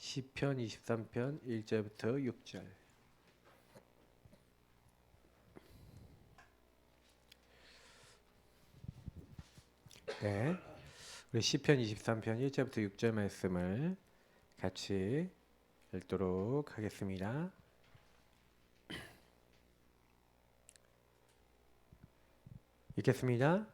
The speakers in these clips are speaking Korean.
시편 23편 1절부터 6절. 네, 우리 시편 23편 1절부터 6절 말씀을 같이 읽도록 하겠습니다. 읽겠습니다.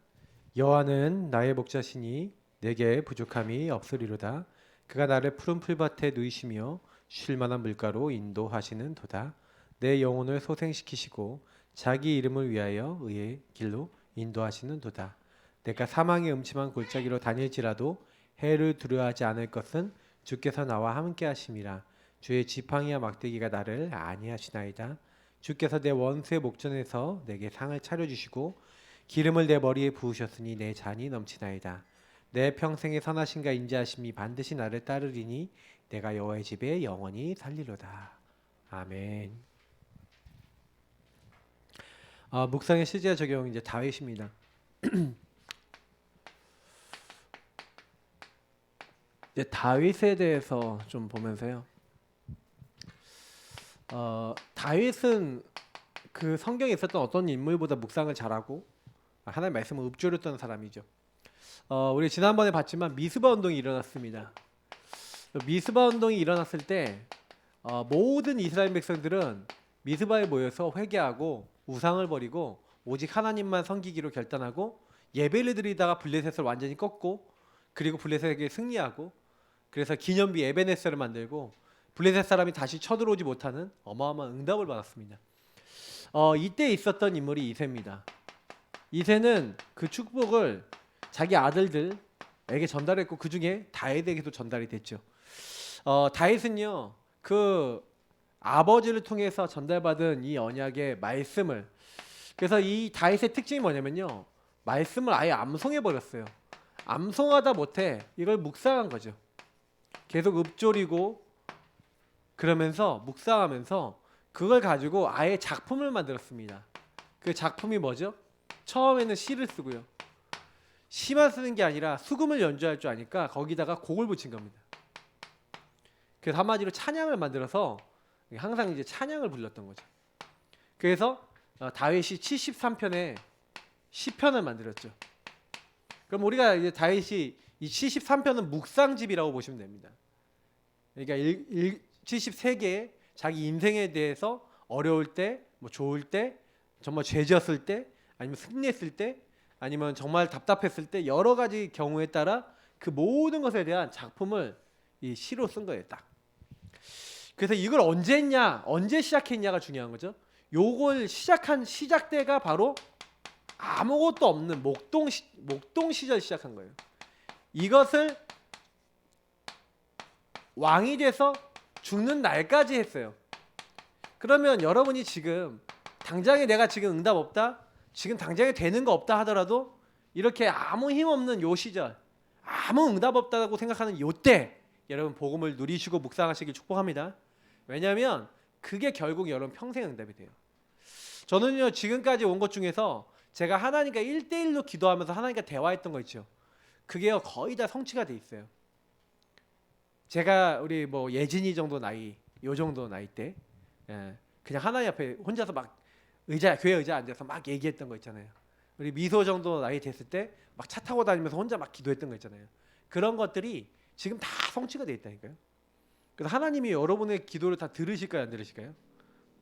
여호와는 나의 목자시니 내게 부족함이 없으리로다. 그가 나를 푸른 풀밭에 누이시며 쉴 만한 물가로 인도하시는 도다. 내 영혼을 소생시키시고 자기 이름을 위하여 의의 길로 인도하시는 도다. 내가 사망의 음침한 골짜기로 다닐지라도 해를 두려워하지 않을 것은 주께서 나와 함께 하심이라. 주의 지팡이와 막대기가 나를 안위하시나이다. 주께서 내 원수의 목전에서 내게 상을 차려주시고 기름을 내 머리에 부으셨으니 내 잔이 넘치나이다. 내 평생의 선하심과 인자하심이 반드시 나를 따르리니 내가 여호와의 집에 영원히 살리로다. 아멘. 묵상의 실제 적용 이제 다윗입니다. 이제 다윗에 대해서 좀 보면서요. 다윗은 그 성경에 있었던 어떤 인물보다 묵상을 잘하고 하나님의 말씀을 읊조렸던 사람이죠. 우리 지난번에 봤지만 미스바 운동이 일어났습니다. 미스바 운동이 일어났을 때 모든 이스라엘 백성들은 미스바에 모여서 회개하고 우상을 버리고 오직 하나님만 섬기기로 결단하고 예배를 드리다가 블레셋을 완전히 꺾고 그리고 블레셋에게 승리하고 그래서 기념비 에베네스를 만들고 블레셋 사람이 다시 쳐들어오지 못하는 어마어마한 응답을 받았습니다. 이때 있었던 인물이 이새입니다. 이새는 그 축복을 자기 아들들에게 전달했고 그 중에 다윗에게도 전달이 됐죠. 다윗은요 그 아버지를 통해서 전달받은 이 언약의 말씀을, 그래서 이 다윗의 특징이 뭐냐면요, 말씀을 아예 암송해 버렸어요. 암송하다 못해 이걸 묵상한 거죠. 계속 읊조리고 그러면서 묵상하면서 그걸 가지고 아예 작품을 만들었습니다. 그 작품이 뭐죠? 처음에는 시를 쓰고요. 시만 쓰는 게 아니라 수금을 연주할 줄 아니까 거기다가 곡을 붙인 겁니다. 그래서 한마디로 찬양을 만들어서 항상 이제 찬양을 불렀던 거죠. 그래서 다윗이 73편의 시편을 만들었죠. 그럼 우리가 이제 다윗이 이 73편은 묵상집이라고 보시면 됩니다. 그러니까 73개의 자기 인생에 대해서 어려울 때, 뭐 좋을 때, 정말 죄졌을 때, 아니면 승리했을 때, 아니면 정말 답답했을 때 여러 가지 경우에 따라 그 모든 것에 대한 작품을 이 시로 쓴 거예요, 딱. 그래서 이걸 언제 했냐, 언제 시작했냐가 중요한 거죠. 요걸 시작한 시작대가 바로 아무것도 없는 목동 시절 시작한 거예요. 이것을 왕이 돼서 죽는 날까지 했어요. 그러면 여러분이 지금 당장에 내가 지금 응답 없다, 지금 당장에 되는 거 없다 하더라도 이렇게 아무 힘 없는 요 시절, 아무 응답 없다고 생각하는 요때 여러분 복음을 누리시고 묵상하시길 축복합니다. 왜냐하면 그게 결국 여러분 평생 응답이 돼요. 저는요 지금까지 온 것 중에서 제가 하나님과 1대1로 기도하면서 하나님과 대화했던 거 있죠. 그게요 거의 다 성취가 돼 있어요. 제가 우리 뭐 예진이 정도 나이, 요 정도 나이 때 그냥 하나님 앞에 혼자서 막 교회 의자에 앉아서 막 얘기했던 거 있잖아요. 우리 미소 정도 나이 됐을 때 막 차 타고 다니면서 혼자 막 기도했던 거 있잖아요. 그런 것들이 지금 다 성취가 돼 있다니까요. 그래서 하나님이 여러분의 기도를 다 들으실까요, 안 들으실까요?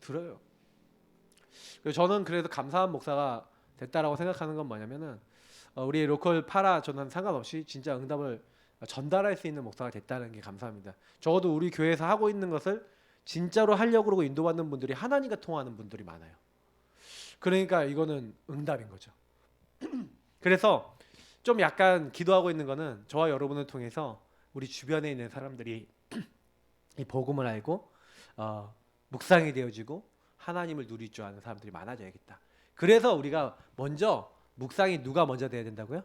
들어요. 그래서 저는 그래도 감사한 목사가 됐다라고 생각하는 건 뭐냐면은 우리 로컬 파라 저는 상관없이 진짜 응답을 전달할 수 있는 목사가 됐다는 게 감사합니다. 적어도 우리 교회에서 하고 있는 것을 진짜로 하려고 그러고 인도받는 분들이 하나님과 통하는 분들이 많아요. 그러니까 이거는 응답인 거죠. 그래서 좀 약간 기도하고 있는 거는 저와 여러분을 통해서 우리 주변에 있는 사람들이 이 복음을 알고 묵상이 되어지고 하나님을 누릴 줄 아는 사람들이 많아져야겠다. 그래서 우리가 먼저 묵상이 누가 먼저 돼야 된다고요?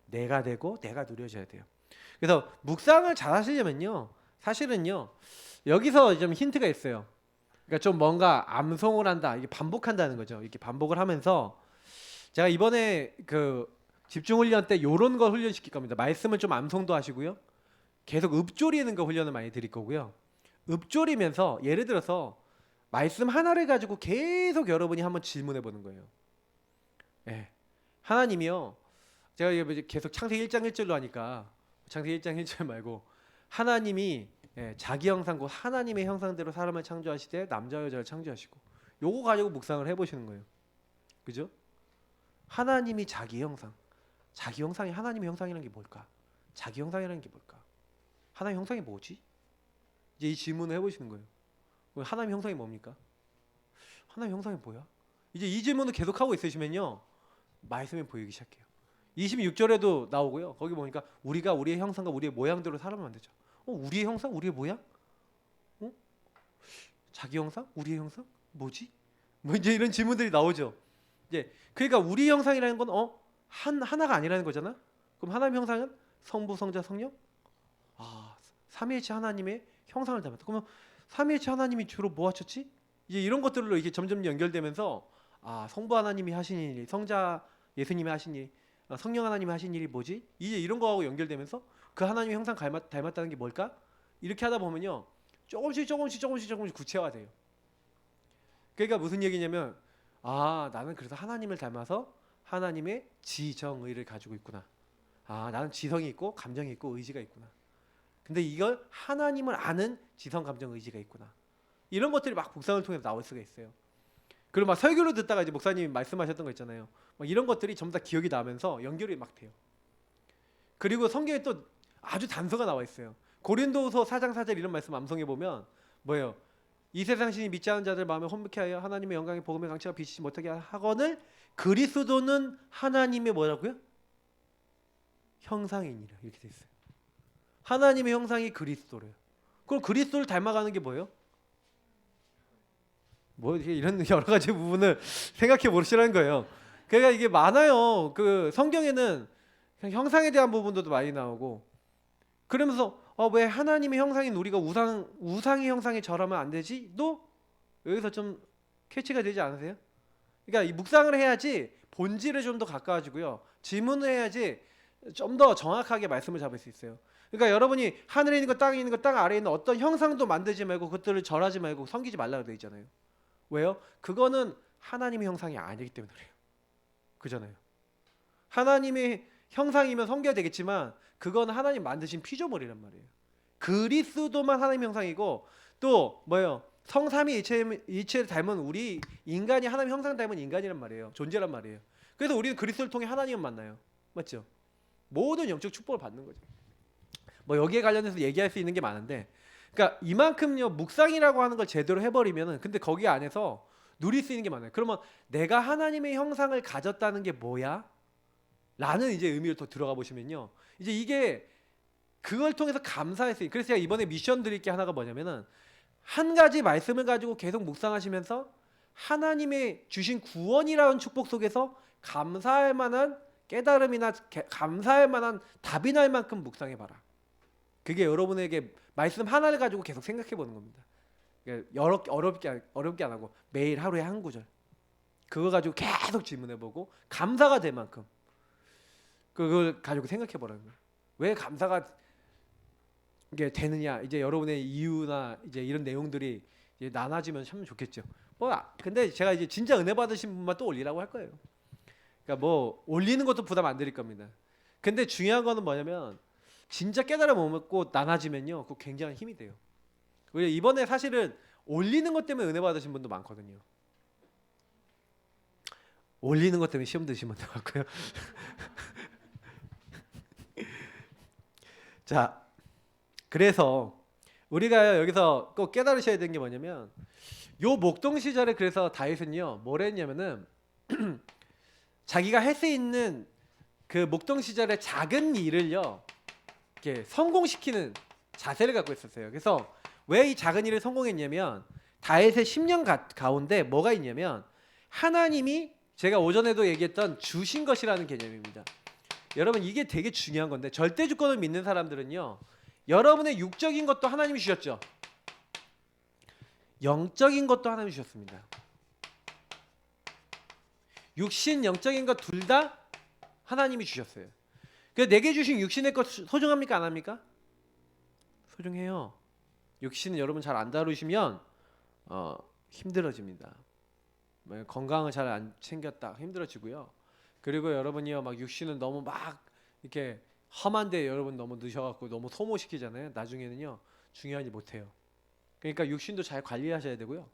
내가 되고 내가 누려져야 돼요. 그래서 묵상을 잘 하시려면요, 사실은요 여기서 좀 힌트가 있어요. 그러니까 좀 뭔가 암송을 한다, 이게 반복한다는 거죠. 이렇게 반복을 하면서 제가 이번에 그 집중훈련 때 요런 거 훈련시킬 겁니다. 말씀을 좀 암송도 하시고요, 계속 읊조리는 거 훈련을 많이 드릴 거고요. 읊조리면서 예를 들어서 말씀 하나를 가지고 계속 여러분이 한번 질문해 보는 거예요. 예. 하나님이요. 제가 이제 계속 창세기 1장 1절로 하니까 창세기 1장 1절 말고 하나님이 자기 형상 곧 하나님의 형상대로 사람을 창조하시되 남자와 여자를 창조하시고 요거 가지고 묵상을 해보시는 거예요. 그죠? 하나님이 자기 형상, 자기 형상이 하나님의 형상이라는 게 뭘까? 자기 형상이라는 게 뭘까? 하나님 형상이 뭐지? 이제 이 질문을 해보시는 거예요. 하나님 형상이 뭡니까? 하나님 형상이 뭐야? 이제 이 질문을 계속하고 있으시면요 말씀이 보이기 시작해요. 26절에도 나오고요. 거기 보니까 우리가 우리의 형상과 우리의 모양대로 사람을 만들죠. 우리의 형상? 우리의 모양? 자기 형상? 우리의 형상? 뭐지? 뭐 이제 이런 질문들이 나오죠. 이제 그러니까 우리 형상이라는 건 하나가 아니라는 거잖아. 그럼 하나님 형상은 성부, 성자, 성령? 삼위일체 하나님의 형상을 닮았다. 그러면 삼위일체 하나님이 주로 뭐 하셨지? 이제 이런 것들로 이게 점점 연결되면서 성부 하나님이 하신 일, 성자 예수님이 하신 일, 성령 하나님이 하신 일이 뭐지? 이제 이런 거하고 연결되면서 그 하나님의 형상 닮았다는 게 뭘까? 이렇게 하다 보면요 조금씩 구체화돼요. 그러니까 무슨 얘기냐면 나는 그래서 하나님을 닮아서 하나님의 지정의를 가지고 있구나. 나는 지성이 있고 감정이 있고 의지가 있구나. 근데 이걸 하나님을 아는 지성, 감정, 의지가 있구나. 이런 것들이 막 묵상을 통해서 나올 수가 있어요. 그리고 막 설교를 듣다가 이제 목사님이 말씀하셨던 거 있잖아요. 막 이런 것들이 전부 다 기억이 나면서 연결이 막 돼요. 그리고 성경에 또 아주 단서가 나와 있어요. 고린도서 4장 4절 이런 말씀 암송해 보면 뭐예요? 이 세상 신이 믿지 않은 자들 마음에 혼미케 하여 하나님의 영광의 복음의 강체가 비치지 못하게 하거늘 그리스도는 하나님의 뭐라고요? 형상이니라 이렇게 돼 있어요. 하나님의 형상이 그리스도래요. 그럼 그리스도를 닮아가는 게 뭐예요? 뭐 이런 여러 가지 부분을 생각해 보시라는 거예요. 그러니까 이게 많아요. 그 성경에는 형상에 대한 부분도 많이 나오고 그러면서 왜 하나님의 형상인 우리가 우상의 형상에 절하면 안 되지? 또 여기서 좀 캐치가 되지 않으세요? 그러니까 이 묵상을 해야지 본질에 좀 더 가까워지고요. 질문을 해야지 좀 더 정확하게 말씀을 잡을 수 있어요. 그러니까 여러분이 하늘에 있는 거, 땅에 있는 거, 땅 아래에 있는 어떤 형상도 만들지 말고 그것들을 절하지 말고 섬기지 말라고 되어 있잖아요. 왜요? 그거는 하나님의 형상이 아니기 때문에 그래요. 그잖아요. 하나님의 형상이면 섬겨야 되겠지만 그건 하나님 만드신 피조물이란 말이에요. 그리스도만 하나님의 형상이고 또 뭐예요? 성삼위 일체를 닮은 우리 인간이 하나님 형상 닮은 인간이란 말이에요. 존재란 말이에요. 그래서 우리는 그리스도를 통해 하나님을 만나요. 맞죠? 모든 영적 축복을 받는 거죠. 뭐 여기에 관련해서 얘기할 수 있는 게 많은데 그러니까 이만큼요 묵상이라고 하는 걸 제대로 해버리면은 근데 거기 안에서 누릴 수 있는 게 많아요. 그러면 내가 하나님의 형상을 가졌다는 게 뭐야? 라는 이제 의미로 더 들어가 보시면요. 이제 이게 그걸 통해서 감사할 수 있어요. 그래서 제가 이번에 미션 드릴 게 하나가 뭐냐면은 한 가지 말씀을 가지고 계속 묵상하시면서 하나님의 주신 구원이라는 축복 속에서 감사할 만한 깨달음이나 감사할 만한 답이 날 만큼 묵상해 봐라. 그게 여러분에게 말씀 하나를 가지고 계속 생각해 보는 겁니다. 그러니까 어렵게 안 하고 매일 하루에 한 구절 그거 가지고 계속 질문해 보고 감사가 될 만큼 그걸 가지고 생각해 보라는 거예요. 왜 감사가 이게 되느냐? 이제 여러분의 이유나 이제 이런 내용들이 이제 나눠지면 참 좋겠죠. 근데 제가 이제 진짜 은혜 받으신 분만 또 올리라고 할 거예요. 그러니까 뭐 올리는 것도 부담 안 드릴 겁니다. 근데 중요한 거는 뭐냐면 진짜 깨달아 못 먹고 나눠지면요, 그거 굉장한 힘이 돼요. 우리 이번에 사실은 올리는 것 때문에 은혜 받으신 분도 많거든요. 올리는 것 때문에 시험 드신 분도 많고요. 자, 그래서 우리가 여기서 꼭 깨달으셔야 되는 게 뭐냐면 요 목동 시절에 그래서 다윗은요 뭘 했냐면은 자기가 할 수 있는 그 목동 시절의 작은 일을요 이렇게 성공시키는 자세를 갖고 있었어요. 그래서 왜 이 작은 일을 성공했냐면 다윗의 10년 가운데 뭐가 있냐면 하나님이 제가 오전에도 얘기했던 주신 것이라는 개념입니다. 여러분 이게 되게 중요한 건데 절대 주권을 믿는 사람들은요 여러분의 육적인 것도 하나님이 주셨죠. 영적인 것도 하나님이 주셨습니다. 육신 영적인 것 둘 다 하나님이 주셨어요. 그래서 내게 주신 육신의 것 소중합니까 안 합니까? 소중해요. 육신은 여러분 잘 안 다루시면 힘들어집니다. 건강을 잘 안 챙겼다 힘들어지고요. 그리고 여러분이요 막 육신은 너무 막 이렇게 험한데 여러분 너무 넣으셔갖고 너무 소모시키잖아요. 나중에는요 중요하지 못해요. 그러니까 육신도 잘 관리하셔야 되고요.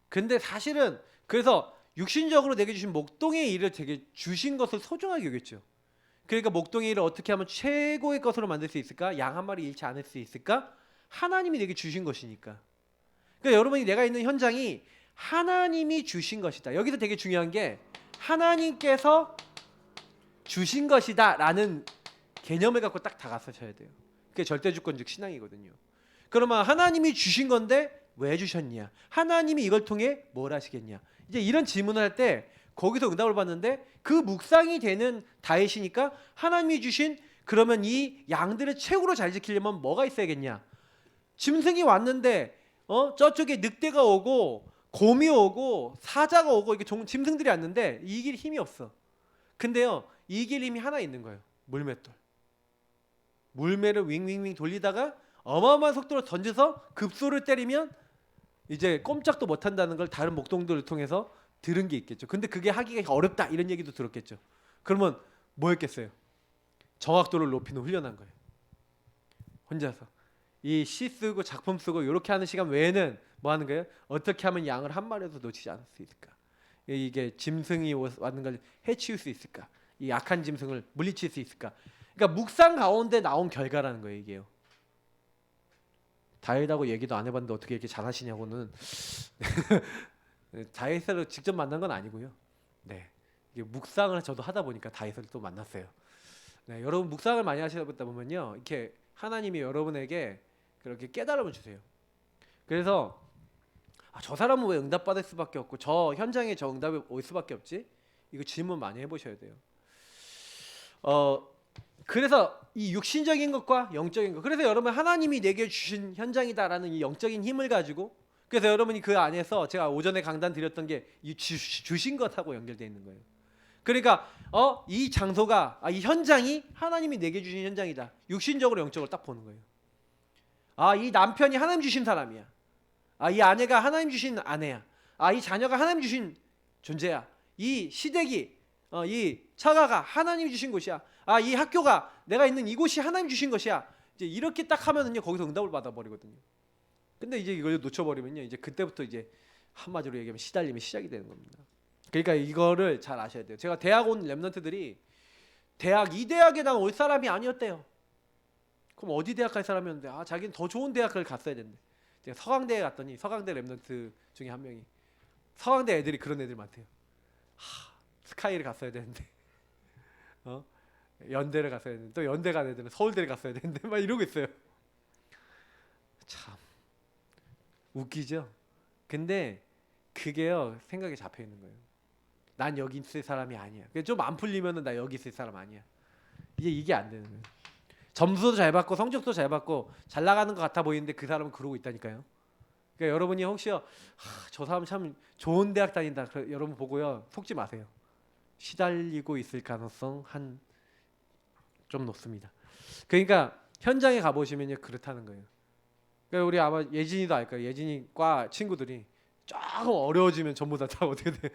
근데 사실은 그래서 육신적으로 내게 주신 목동의 일을 되게 주신 것을 소중하게 여겼죠. 그러니까 목동의 일을 어떻게 하면 최고의 것으로 만들 수 있을까? 양 한 마리 잃지 않을 수 있을까? 하나님이 내게 주신 것이니까. 그러니까 여러분이 내가 있는 현장이 하나님이 주신 것이다. 여기서 되게 중요한 게 하나님께서 주신 것이다 라는 개념을 갖고 딱 다가서셔야 돼요. 그게 절대주권적 신앙이거든요. 그러면 하나님이 주신 건데 왜 주셨냐? 하나님이 이걸 통해 뭘 하시겠냐? 이제 이런 질문을 할 때 거기서 응답을 받는데 그 묵상이 되는 다윗이니까 하나님이 주신 그러면 이 양들을 최고로 잘 지키려면 뭐가 있어야겠냐? 짐승이 왔는데 저쪽에 늑대가 오고 곰이 오고 사자가 오고 이게 짐승들이 왔는데 이길 힘이 없어. 근데요 이길 힘이 하나 있는 거예요. 물맷돌. 물매를 윙윙윙 돌리다가 어마어마한 속도로 던져서 급소를 때리면 이제 꼼짝도 못한다는 걸 다른 목동들을 통해서 들은 게 있겠죠. 근데 그게 하기가 어렵다 이런 얘기도 들었겠죠. 그러면 뭐 했겠어요? 정확도를 높이는 훈련한 거예요. 혼자서 이 시 쓰고 작품 쓰고 이렇게 하는 시간 외에는 뭐 하는 거예요? 어떻게 하면 양을 한 마리도 놓치지 않을 수 있을까? 이게 짐승이 왔는 걸 해치울 수 있을까? 이 약한 짐승을 물리칠 수 있을까? 그러니까 묵상 가운데 나온 결과라는 거예요, 이게요. 다윗하고 얘기도 안 해봤는데 어떻게 이렇게 잘하시냐고는 다윗을 직접 만난 건 아니고요. 네, 이게 묵상을 저도 하다 보니까 다윗을 또 만났어요. 네, 여러분 묵상을 많이 하시다 보면요, 이렇게 하나님이 여러분에게 그렇게 깨달음을 주세요. 그래서 저 사람은 왜 응답받을 수밖에 없고 저 현장에 저 응답이 올 수밖에 없지? 이거 질문 많이 해보셔야 돼요. 그래서 이 육신적인 것과 영적인 것. 그래서 여러분 하나님이 내게 주신 현장이다라는 이 영적인 힘을 가지고 그래서 여러분이 그 안에서 제가 오전에 강단 드렸던 게 이 주신 것하고 연결되어 있는 거예요. 그러니까 이 장소가 이 현장이 하나님이 내게 주신 현장이다. 육신적으로 영적으로 딱 보는 거예요. 이 남편이 하나님 주신 사람이야. 이 아내가 하나님 주신 아내야. 이 자녀가 하나님 주신 존재야. 이 시댁이 이 처가가 하나님이 주신 곳이야. 이 학교가 내가 있는 이곳이 하나님 주신 것이야. 이제 이렇게 딱 하면은요 거기서 응답을 받아버리거든요. 근데 이제 이걸 놓쳐버리면요 이제 그때부터 이제 한마디로 얘기하면 시달림이 시작이 되는 겁니다. 그러니까 이거를 잘 아셔야 돼요. 제가 대학 온 랩런트들이 이 대학에 난 올 사람이 아니었대요. 그럼 어디 대학 갈 사람이었는데 자기는 더 좋은 대학을 갔어야 되는데 제가 서강대에 갔더니 서강대 랩런트 중에 한 명이 서강대 애들이 그런 애들 많대요. 스카이를 갔어야 되는데 연대를 갔어야 되는데 또 연대 간 애들은 서울대를 갔어야 되는데 막 이러고 있어요. 참 웃기죠? 근데 그게요 생각에 잡혀 있는 거예요. 난 여기 있을 사람이 아니야. 좀 안 풀리면은 나 여기 있을 사람 아니야. 이게 안 되는 거예요. 점수도 잘 받고 성적도 잘 받고 잘 나가는 것 같아 보이는데 그 사람은 그러고 있다니까요. 그러니까 여러분이 혹시요 저 사람 참 좋은 대학 다닌다. 여러분 보고요 속지 마세요. 시달리고 있을 가능성 좀 높습니다. 그러니까 현장에 가보시면요 그렇다는 거예요. 그러니까 우리 아마 예진이도 알 거예요. 예진이과 친구들이 조금 어려워지면 전부 다 어떻게 돼?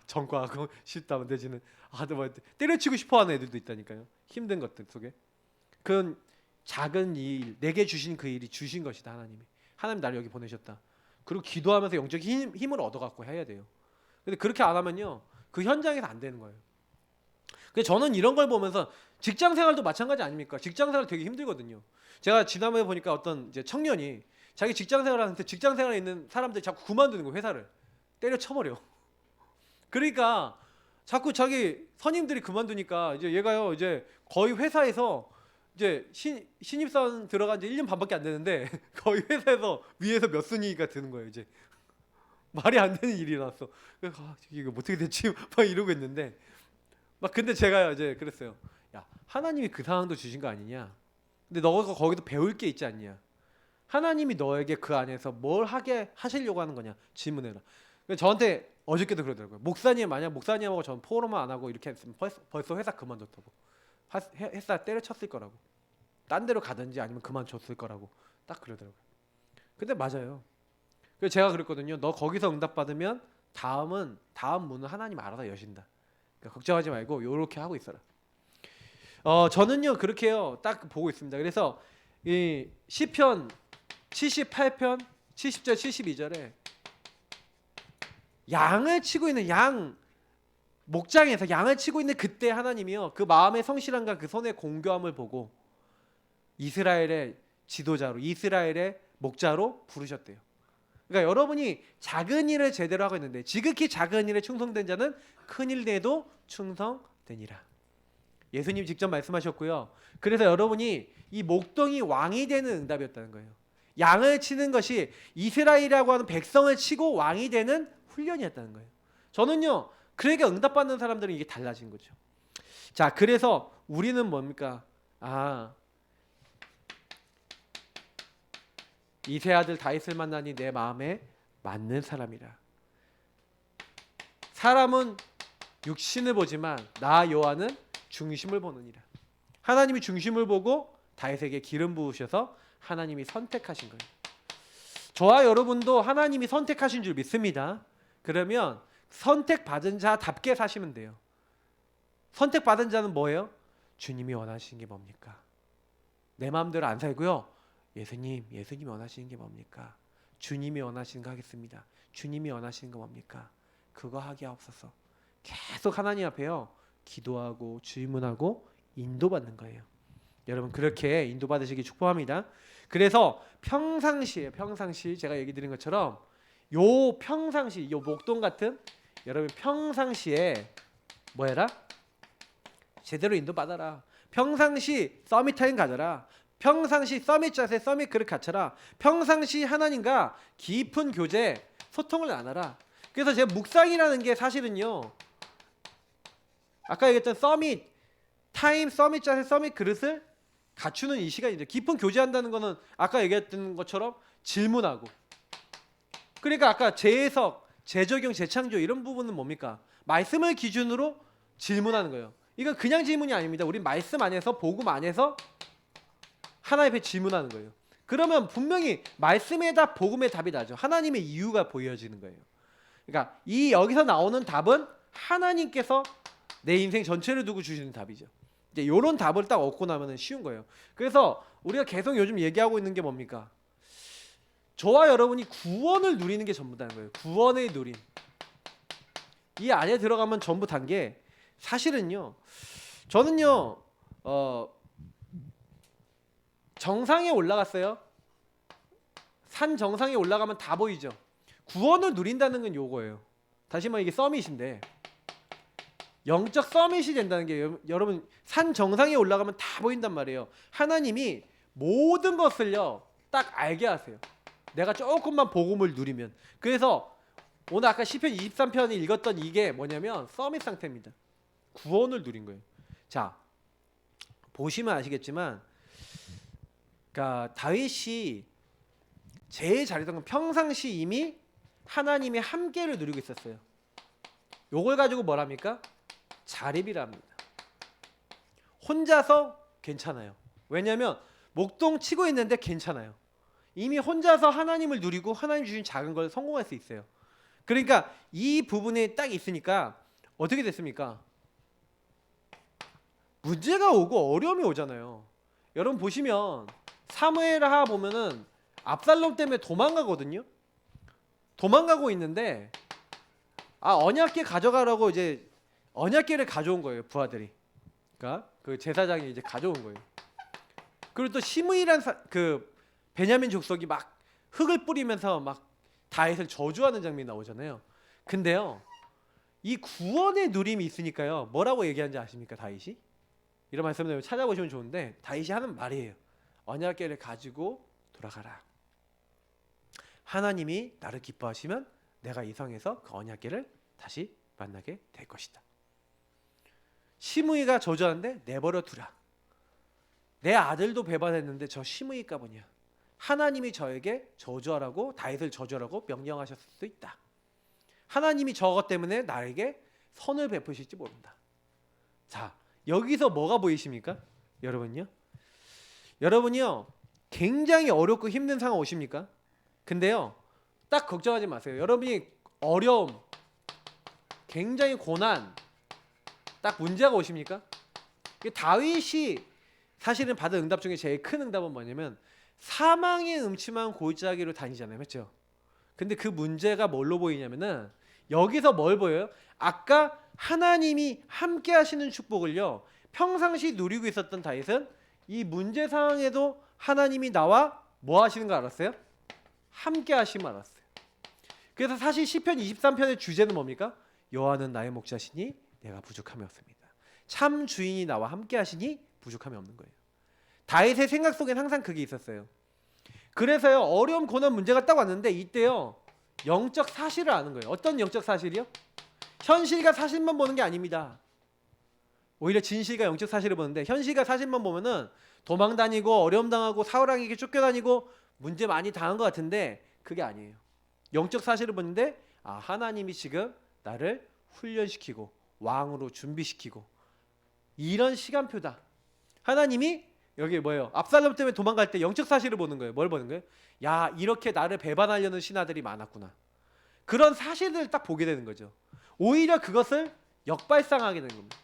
전과하고 쉽다면 내지는 뭐 때려치고 싶어하는 애들도 있다니까요. 힘든 것들 속에 그런 작은 일 내게 주신 그 일이 주신 것이다. 하나님 나를 여기 보내셨다. 그리고 기도하면서 영적인 힘을 얻어갖고 해야 돼요. 근데 그렇게 안 하면요 그 현장에서 안 되는 거예요. 그래서 저는 이런 걸 보면서 직장 생활도 마찬가지 아닙니까? 직장 생활 되게 힘들거든요. 제가 지난번에 보니까 어떤 이제 청년이 자기 직장 생활하는데 직장 생활에 있는 사람들 자꾸 그만두는 거예요. 회사를 때려쳐버려. 그러니까 자꾸 자기 선임들이 그만두니까 이제 얘가요 이제 거의 회사에서 이제 신입사원 들어간 지 1년 반밖에 안 되는데 거의 회사에서 위에서 몇 순위가 드는 거예요. 이제 말이 안 되는 일이 일어났어. 이거 어떻게 됐지? 막 이러고 있는데 근데 제가 이제 그랬어요. 야 하나님이 그 상황도 주신 거 아니냐? 근데 너가 거기도 배울 게 있지 않냐? 하나님이 너에게 그 안에서 뭘 하게 하시려고 하는 거냐? 질문해라. 저한테 어저께도 그러더라고요. 만약 목사님하고 전 포럼만 안 하고 이렇게 했으면 벌써 회사 그만뒀다고. 회사 때려쳤을 거라고. 딴 데로 가든지 아니면 그만뒀을 거라고 딱 그러더라고요. 근데 맞아요. 그래서 제가 그랬거든요. 너 거기서 응답받으면 다음 문은 하나님 알아서 여신다. 그러니까 걱정하지 말고 요렇게 하고 있어라. 저는요 그렇게요 딱 보고 있습니다. 그래서 이 시편 78편 70절 72절에 양을 치고 있는 목장에서 양을 치고 있는 그때 하나님이요 그 마음의 성실함과 그 손의 공교함을 보고 이스라엘의 지도자로 이스라엘의 목자로 부르셨대요. 그러니까 여러분이 작은 일을 제대로 하고 있는데 지극히 작은 일에 충성된 자는 큰 일에도 충성되니라. 예수님 직접 말씀하셨고요. 그래서 여러분이 이 목동이 왕이 되는 응답이었다는 거예요. 양을 치는 것이 이스라엘이라고 하는 백성을 치고 왕이 되는 훈련이었다는 거예요. 저는요. 그러니까 응답받는 사람들은 이게 달라진 거죠. 자, 그래서 우리는 뭡니까? 이세 아들 다윗을 만나니 내 마음에 맞는 사람이라. 사람은 육신을 보지만 나 여호와는 중심을 보느니라. 하나님이 중심을 보고 다윗에게 기름 부으셔서 하나님이 선택하신 거예요. 저와 여러분도 하나님이 선택하신 줄 믿습니다. 그러면 선택받은 자답게 사시면 돼요. 선택받은 자는 뭐예요? 주님이 원하시는 게 뭡니까? 내 마음대로 안 살고요. 예수님이 원하시는 게 뭡니까? 주님이 원하시는 거 하겠습니다. 주님이 원하시는 거 뭡니까? 그거 하게 하옵소서. 계속 하나님 앞에요. 기도하고 질문하고 인도받는 거예요. 여러분 그렇게 인도받으시기 축복합니다. 그래서 평상시 제가 얘기 드린 것처럼 요 목동 같은 여러분 평상시에 뭐 해라? 제대로 인도받아라. 평상시 서밋 타임 가져라. 평상시 서밋 자세 서밋 그릇 갖춰라. 평상시 하나님과 깊은 교제 소통을 나눠라. 그래서 제가 묵상이라는 게 사실은요 아까 얘기했던 서밋 타임 서밋 자세 서밋 그릇을 갖추는 이 시간이죠. 깊은 교제한다는 거는 아까 얘기했던 것처럼 질문하고 그러니까 아까 재해석 재적용 재창조 이런 부분은 뭡니까? 말씀을 기준으로 질문하는 거예요. 이건 그냥 질문이 아닙니다. 우리 말씀 안에서 복음 안에서 하나님 앞에 질문하는 거예요. 그러면 분명히 말씀의 답, 복음의 답이 나죠. 하나님의 이유가 보여지는 거예요. 그러니까 이 여기서 나오는 답은 하나님께서 내 인생 전체를 두고 주시는 답이죠. 이제 이런 답을 딱 얻고 나면 쉬운 거예요. 그래서 우리가 계속 요즘 얘기하고 있는 게 뭡니까? 저와 여러분이 구원을 누리는 게 전부다는 거예요. 구원의 누림. 이 안에 들어가면 전부 단 게 사실은요. 저는요. 정상에 올라갔어요. 산 정상에 올라가면 다 보이죠. 구원을 누린다는 건 요거예요. 다시 말해 이게 서밋인데 영적 서밋이 된다는 게 여러분 산 정상에 올라가면 다 보인단 말이에요. 하나님이 모든 것을요 딱 알게 하세요. 내가 조금만 복음을 누리면. 그래서 오늘 아까 시편 23편을 읽었던 이게 뭐냐면 서밋 상태입니다. 구원을 누린 거예요. 자 보시면 아시겠지만 그러니까 다윗이 제일 잘했던 건 평상시 이미 하나님의 함께를 누리고 있었어요. 요걸 가지고 뭐랍니까? 자립이라 합니다. 혼자서 괜찮아요. 왜냐하면 목동 치고 있는데 괜찮아요. 이미 혼자서 하나님을 누리고 하나님 주신 작은 걸 성공할 수 있어요. 그러니까 이 부분에 딱 있으니까 어떻게 됐습니까? 문제가 오고 어려움이 오잖아요. 여러분 보시면 사무엘하 보면은 압살롬 때문에 도망가거든요. 도망가고 있는데 언약궤 가져가라고 이제 언약궤를 가져온 거예요. 부하들이. 그러니까 그 제사장이 이제 가져온 거예요. 그리고 또 시므이란 그 베냐민 족속이 막 흙을 뿌리면서 막 다윗을 저주하는 장면이 나오잖아요. 근데요. 이 구원의 누림이 있으니까요. 뭐라고 얘기하는지 아십니까? 다윗이? 이런 말씀을 찾아보시면 좋은데 다윗이 하는 말이에요. 언약궤를 가지고 돌아가라. 하나님이 나를 기뻐하시면 내가 이 성에서 그 언약궤를 다시 만나게 될 것이다. 시므이가 저주하는데 내버려 두라. 내 아들도 배반했는데 저 시므이가 뭐냐. 하나님이 저에게 저주하라고 다윗을 저주하라고 명령하셨을 수도 있다. 하나님이 저것 때문에 나에게 선을 베푸실지 모른다. 자 여기서 뭐가 보이십니까? 여러분요. 여러분이요 굉장히 어렵고 힘든 상황 오십니까? 근데요 딱 걱정하지 마세요. 여러분이 어려움, 굉장히 고난, 딱 문제가 오십니까? 다윗이 사실은 받은 응답 중에 제일 큰 응답은 뭐냐면 사망의 음침한 골짜기로 다니잖아요. 맞죠? 근데 그 문제가 뭘로 보이냐면은 여기서 뭘 보여요? 아까 하나님이 함께 하시는 축복을요 평상시 누리고 있었던 다윗은 이 문제 상황에도 하나님이 나와 뭐 하시는 거 알았어요? 함께 하심을 알았어요. 그래서 사실 시편 23편의 주제는 뭡니까? 여호와는 나의 목자시니 내가 부족함이 없습니다. 참 주인이 나와 함께 하시니 부족함이 없는 거예요. 다윗의 생각 속엔 항상 그게 있었어요. 그래서요 어려움 고난 문제가 딱 왔는데 이때요 영적 사실을 아는 거예요. 어떤 영적 사실이요? 현실과 사실만 보는 게 아닙니다. 오히려 진실과 영적 사실을 보는데 현실과 사실만 보면은 도망 다니고 어려움 당하고 사울왕에게 쫓겨다니고 문제 많이 당한 것 같은데 그게 아니에요. 영적 사실을 보는데 아 하나님이 지금 나를 훈련시키고 왕으로 준비시키고 이런 시간표다. 하나님이 여기 뭐예요? 압살롬 때문에 도망갈 때 영적 사실을 보는 거예요. 뭘 보는 거예요? 야 이렇게 나를 배반하려는 신하들이 많았구나. 그런 사실을 딱 보게 되는 거죠. 오히려 그것을 역발상하게 되는 겁니다.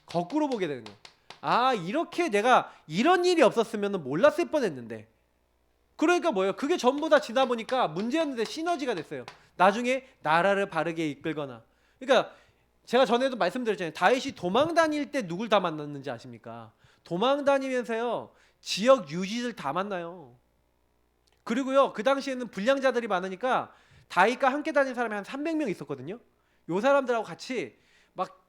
거꾸로 보게 되는 거예요. 아 이렇게 내가 이런 일이 없었으면 몰랐을 뻔했는데 그러니까 뭐예요? 그게 전부 다 지나 보니까 문제였는데 시너지가 됐어요. 나중에 나라를 바르게 이끌거나 그러니까 제가 전에도 말씀드렸잖아요. 다윗이 도망 다닐 때 누굴 다 만났는지 아십니까? 도망 다니면서요 지역 유지들 다 만나요. 그리고요 그 당시에는 불량자들이 많으니까 다윗과 함께 다닌 사람이 한 300명 있었거든요. 요 사람들하고 같이 막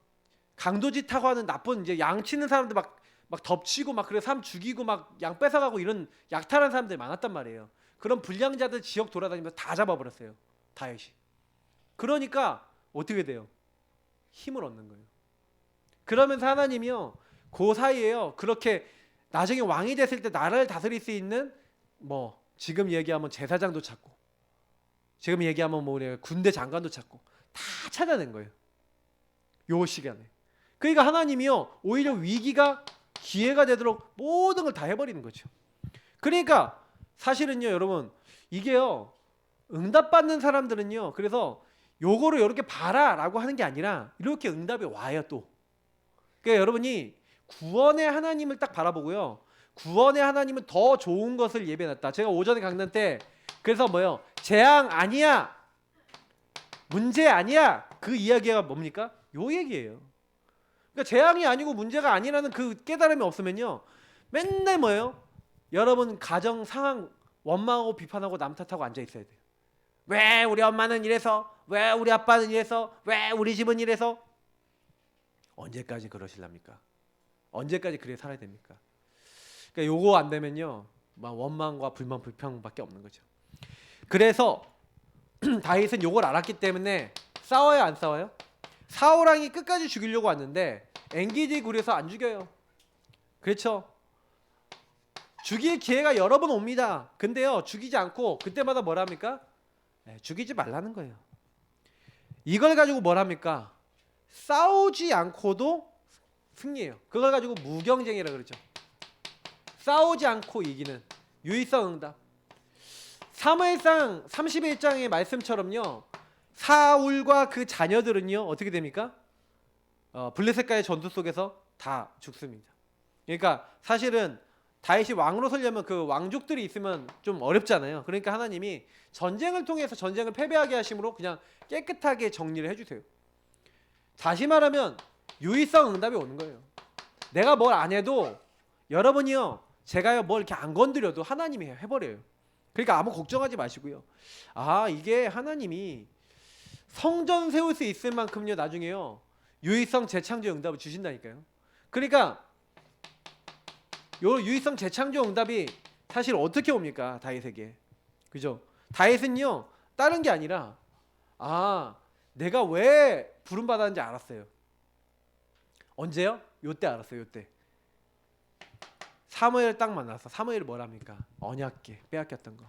강도짓 하고 하는 나쁜 이제 양 치는 사람들 막 덮치고 막 그래 사람 죽이고 막 양 뺏어가고 이런 약탈한 사람들이 많았단 말이에요. 그런 불량자들 지역 돌아다니면서 다 잡아버렸어요. 다윗이. 그러니까 어떻게 돼요? 힘을 얻는 거예요. 그러면서 하나님이요 그 사이에요 그렇게 나중에 왕이 됐을 때 나라를 다스릴 수 있는 뭐 지금 얘기하면 제사장도 찾고 지금 얘기하면 뭐 우리 군대 장관도 찾고 다 찾아낸 거예요. 요 시간에. 그러니까 하나님이요 오히려 위기가 기회가 되도록 모든 걸 다 해버리는 거죠. 그러니까 사실은요 여러분 이게요 응답받는 사람들은요 그래서 요거를 이렇게 봐라 라고 하는 게 아니라 이렇게 응답이 와요 또. 그러니까 여러분이 구원의 하나님을 딱 바라보고요 구원의 하나님은 더 좋은 것을 예배해놨다. 제가 오전에 강단 때 그래서 뭐요 재앙 아니야 문제 아니야 그 이야기가 뭡니까? 요 얘기예요. 그러니까 재앙이 아니고 문제가 아니라는 그 깨달음이 없으면요 맨날 뭐예요? 여러분 가정 상황 원망하고 비판하고 남 탓하고 앉아 있어야 돼요. 왜 우리 엄마는 이래서 왜 우리 아빠는 이래서 왜 우리 집은 이래서 언제까지 그러실랍니까? 언제까지 그래 살아야 됩니까? 그러니까 요거 안 되면요 막 원망과 불만 불평밖에 없는 거죠. 그래서 다윗은 요걸 알았기 때문에 싸워요 안 싸워요? 사울왕이 끝까지 죽이려고 왔는데 엔기디 굴에서 안 죽여요. 그렇죠? 죽일 기회가 여러 번 옵니다. 근데요 죽이지 않고 그때마다 뭐라 합니까? 죽이지 말라는 거예요. 이걸 가지고 뭘 합니까? 싸우지 않고도 승리해요. 그걸 가지고 무경쟁이라 그러죠. 싸우지 않고 이기는 유의성 응답. 사무엘상 31장의 말씀처럼요 사울과 그 자녀들은요 어떻게 됩니까? 블레셋과의 전투 속에서 다 죽습니다. 그러니까 사실은 다윗이 왕으로 서려면 그 왕족들이 있으면 좀 어렵잖아요. 그러니까 하나님이 전쟁을 통해서 전쟁을 패배하게 하심으로 그냥 깨끗하게 정리를 해주세요. 다시 말하면 유의성 응답이 오는 거예요. 내가 뭘 안 해도 여러분이요 제가요 뭘 이렇게 안 건드려도 하나님이 해버려요. 그러니까 아무 걱정하지 마시고요. 아 이게 하나님이 성전 세울 수 있을 만큼요 나중에요 유의성 재창조 응답을 주신다니까요. 그러니까 요 유의성 재창조 응답이 사실 어떻게 옵니까 다윗에게. 그죠? 다윗은요 다른 게 아니라 아 내가 왜 부름받았는지 알았어요. 언제요? 요때 알았어요. 요때 사무엘 딱 만나서 사무엘이 뭐랍니까? 언약궤 빼앗겼던 거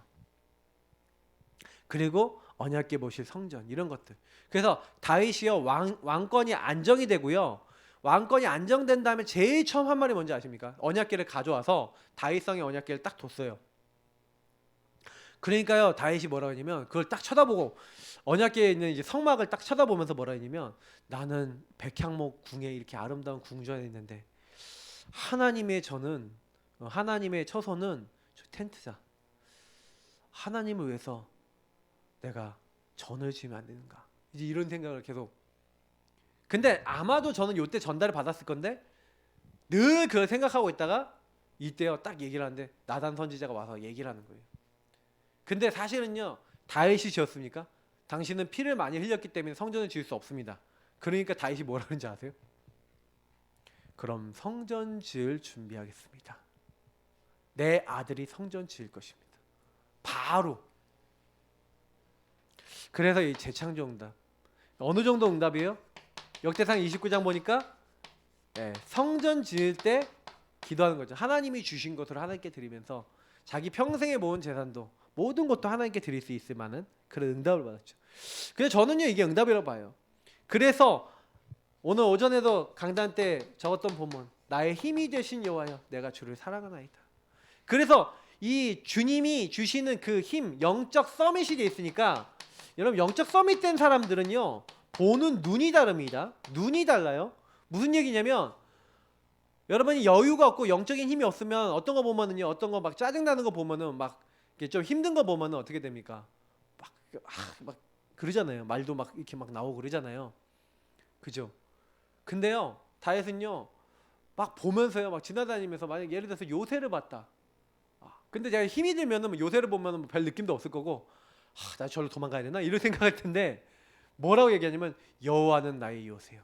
그리고 언약궤 모실 성전 이런 것들. 그래서 다윗이요 왕권이 안정이 되고요 왕권이 안정된 다음에 제일 처음 한 말이 뭔지 아십니까? 언약궤를 가져와서 다윗성의 언약궤를 딱 뒀어요. 그러니까요, 다윗이 뭐라고 했냐면 그걸 딱 쳐다보고 언약궤에 있는 이제 성막을 딱 쳐다보면서 뭐라 했냐면 나는 백향목 궁에 이렇게 아름다운 궁전에 있는데 하나님의 저는 하나님의 처소는 저 텐트다. 하나님을 위해서 내가 전을 지으면 안 되는가? 이제 이런 생각을 계속. 근데 아마도 저는 요때 전달을 받았을 건데 늘 그걸 생각하고 있다가 이때요 딱 얘기를 하는데 나단 선지자가 와서 얘기를 하는 거예요. 근데 사실은요 다윗이 지었습니까? 당신은 피를 많이 흘렸기 때문에 성전을 지을 수 없습니다. 그러니까 다윗이 뭐라 그러는지 아세요? 그럼 성전 지을 준비하겠습니다. 내 아들이 성전 지을 것입니다. 바로. 그래서 이 재창조 응답 어느 정도 응답이에요? 역대상 29장 보니까 성전 지을 때 기도하는 거죠. 하나님이 주신 것을 하나님께 드리면서 자기 평생에 모은 재산도 모든 것도 하나님께 드릴 수 있을 만한 그런 응답을 받았죠. 그래서 저는요 이게 응답이라고 봐요. 그래서 오늘 오전에도 강단 때 적었던 본문 나의 힘이 되신 여호와여 내가 주를 사랑하나이다. 그래서 이 주님이 주시는 그 힘 영적 서밋이 돼 있으니까 여러분 영적 서밋 된 사람들은요 보는 눈이 다릅니다. 눈이 달라요. 무슨 얘기냐면 여러분이 여유가 없고 영적인 힘이 없으면 어떤 거 보면은요 어떤 거 막 짜증나는 거 보면은 막 좀 힘든 거 보면은 어떻게 됩니까? 막 그러잖아요. 말도 막 이렇게 막 나오고 그러잖아요. 그죠? 근데요 다윗은요 막 보면서요 막 지나다니면서 만약 예를 들어서 요새를 봤다. 근데 제가 힘이 들면은 뭐 요새를 보면은 별 느낌도 없을 거고 나 저로 도망가야 되나 이런 생각할 텐데 뭐라고 얘기하냐면 여호와는 나의 요새요.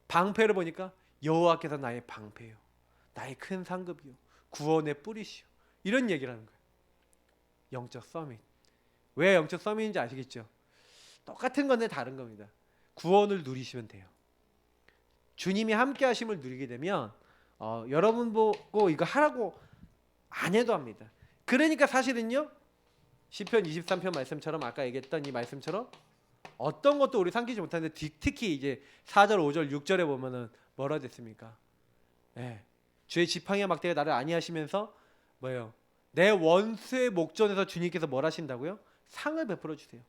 방패를 보니까 여호와께서 나의 방패요. 나의 큰 상급이요. 구원의 뿌리시요. 이런 얘기를 하는 거예요. 영적 서밋. 왜 영적 서밋인지 아시겠죠? 똑같은 건데 다른 겁니다. 구원을 누리시면 돼요. 주님이 함께 하심을 누리게 되면 여러분 보고 이거 하라고 안 해도 합니다. 그러니까 사실은요. 시편 23편 말씀처럼 아까 얘기했던 이 말씀처럼 어떤 것도 우리 삼키지 못하는데 특히 이제 4절, 5절, 6절에 보면은 뭐라 됐습니까? 주의 지팡이와 막대가 나를 안위하시면서 뭐예요? 내 원수의 목전에서 주님께서 뭘 하신다고요? 상을 베풀어 주세요.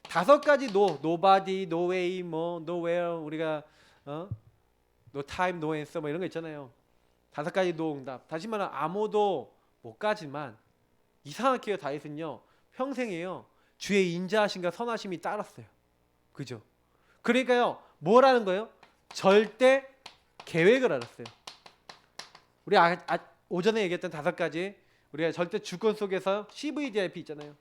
5가지 nobody, no way, 뭐 nowhere 우리가 no time, no answer 뭐 이런 거 있잖아요. 5가지 no 응답. 다시 말하면 아무도 못 가지만 이상하게 다윗은요 평생에요 주의 인자하심과 선하심이 따랐어요. 그죠? 그러니까요 뭐라는 거예요? 절대 계획을 알았어요. 우리 오전에 얘기했던 5가지 우리가 절대 주권 속에서 CVDIP 있잖아요.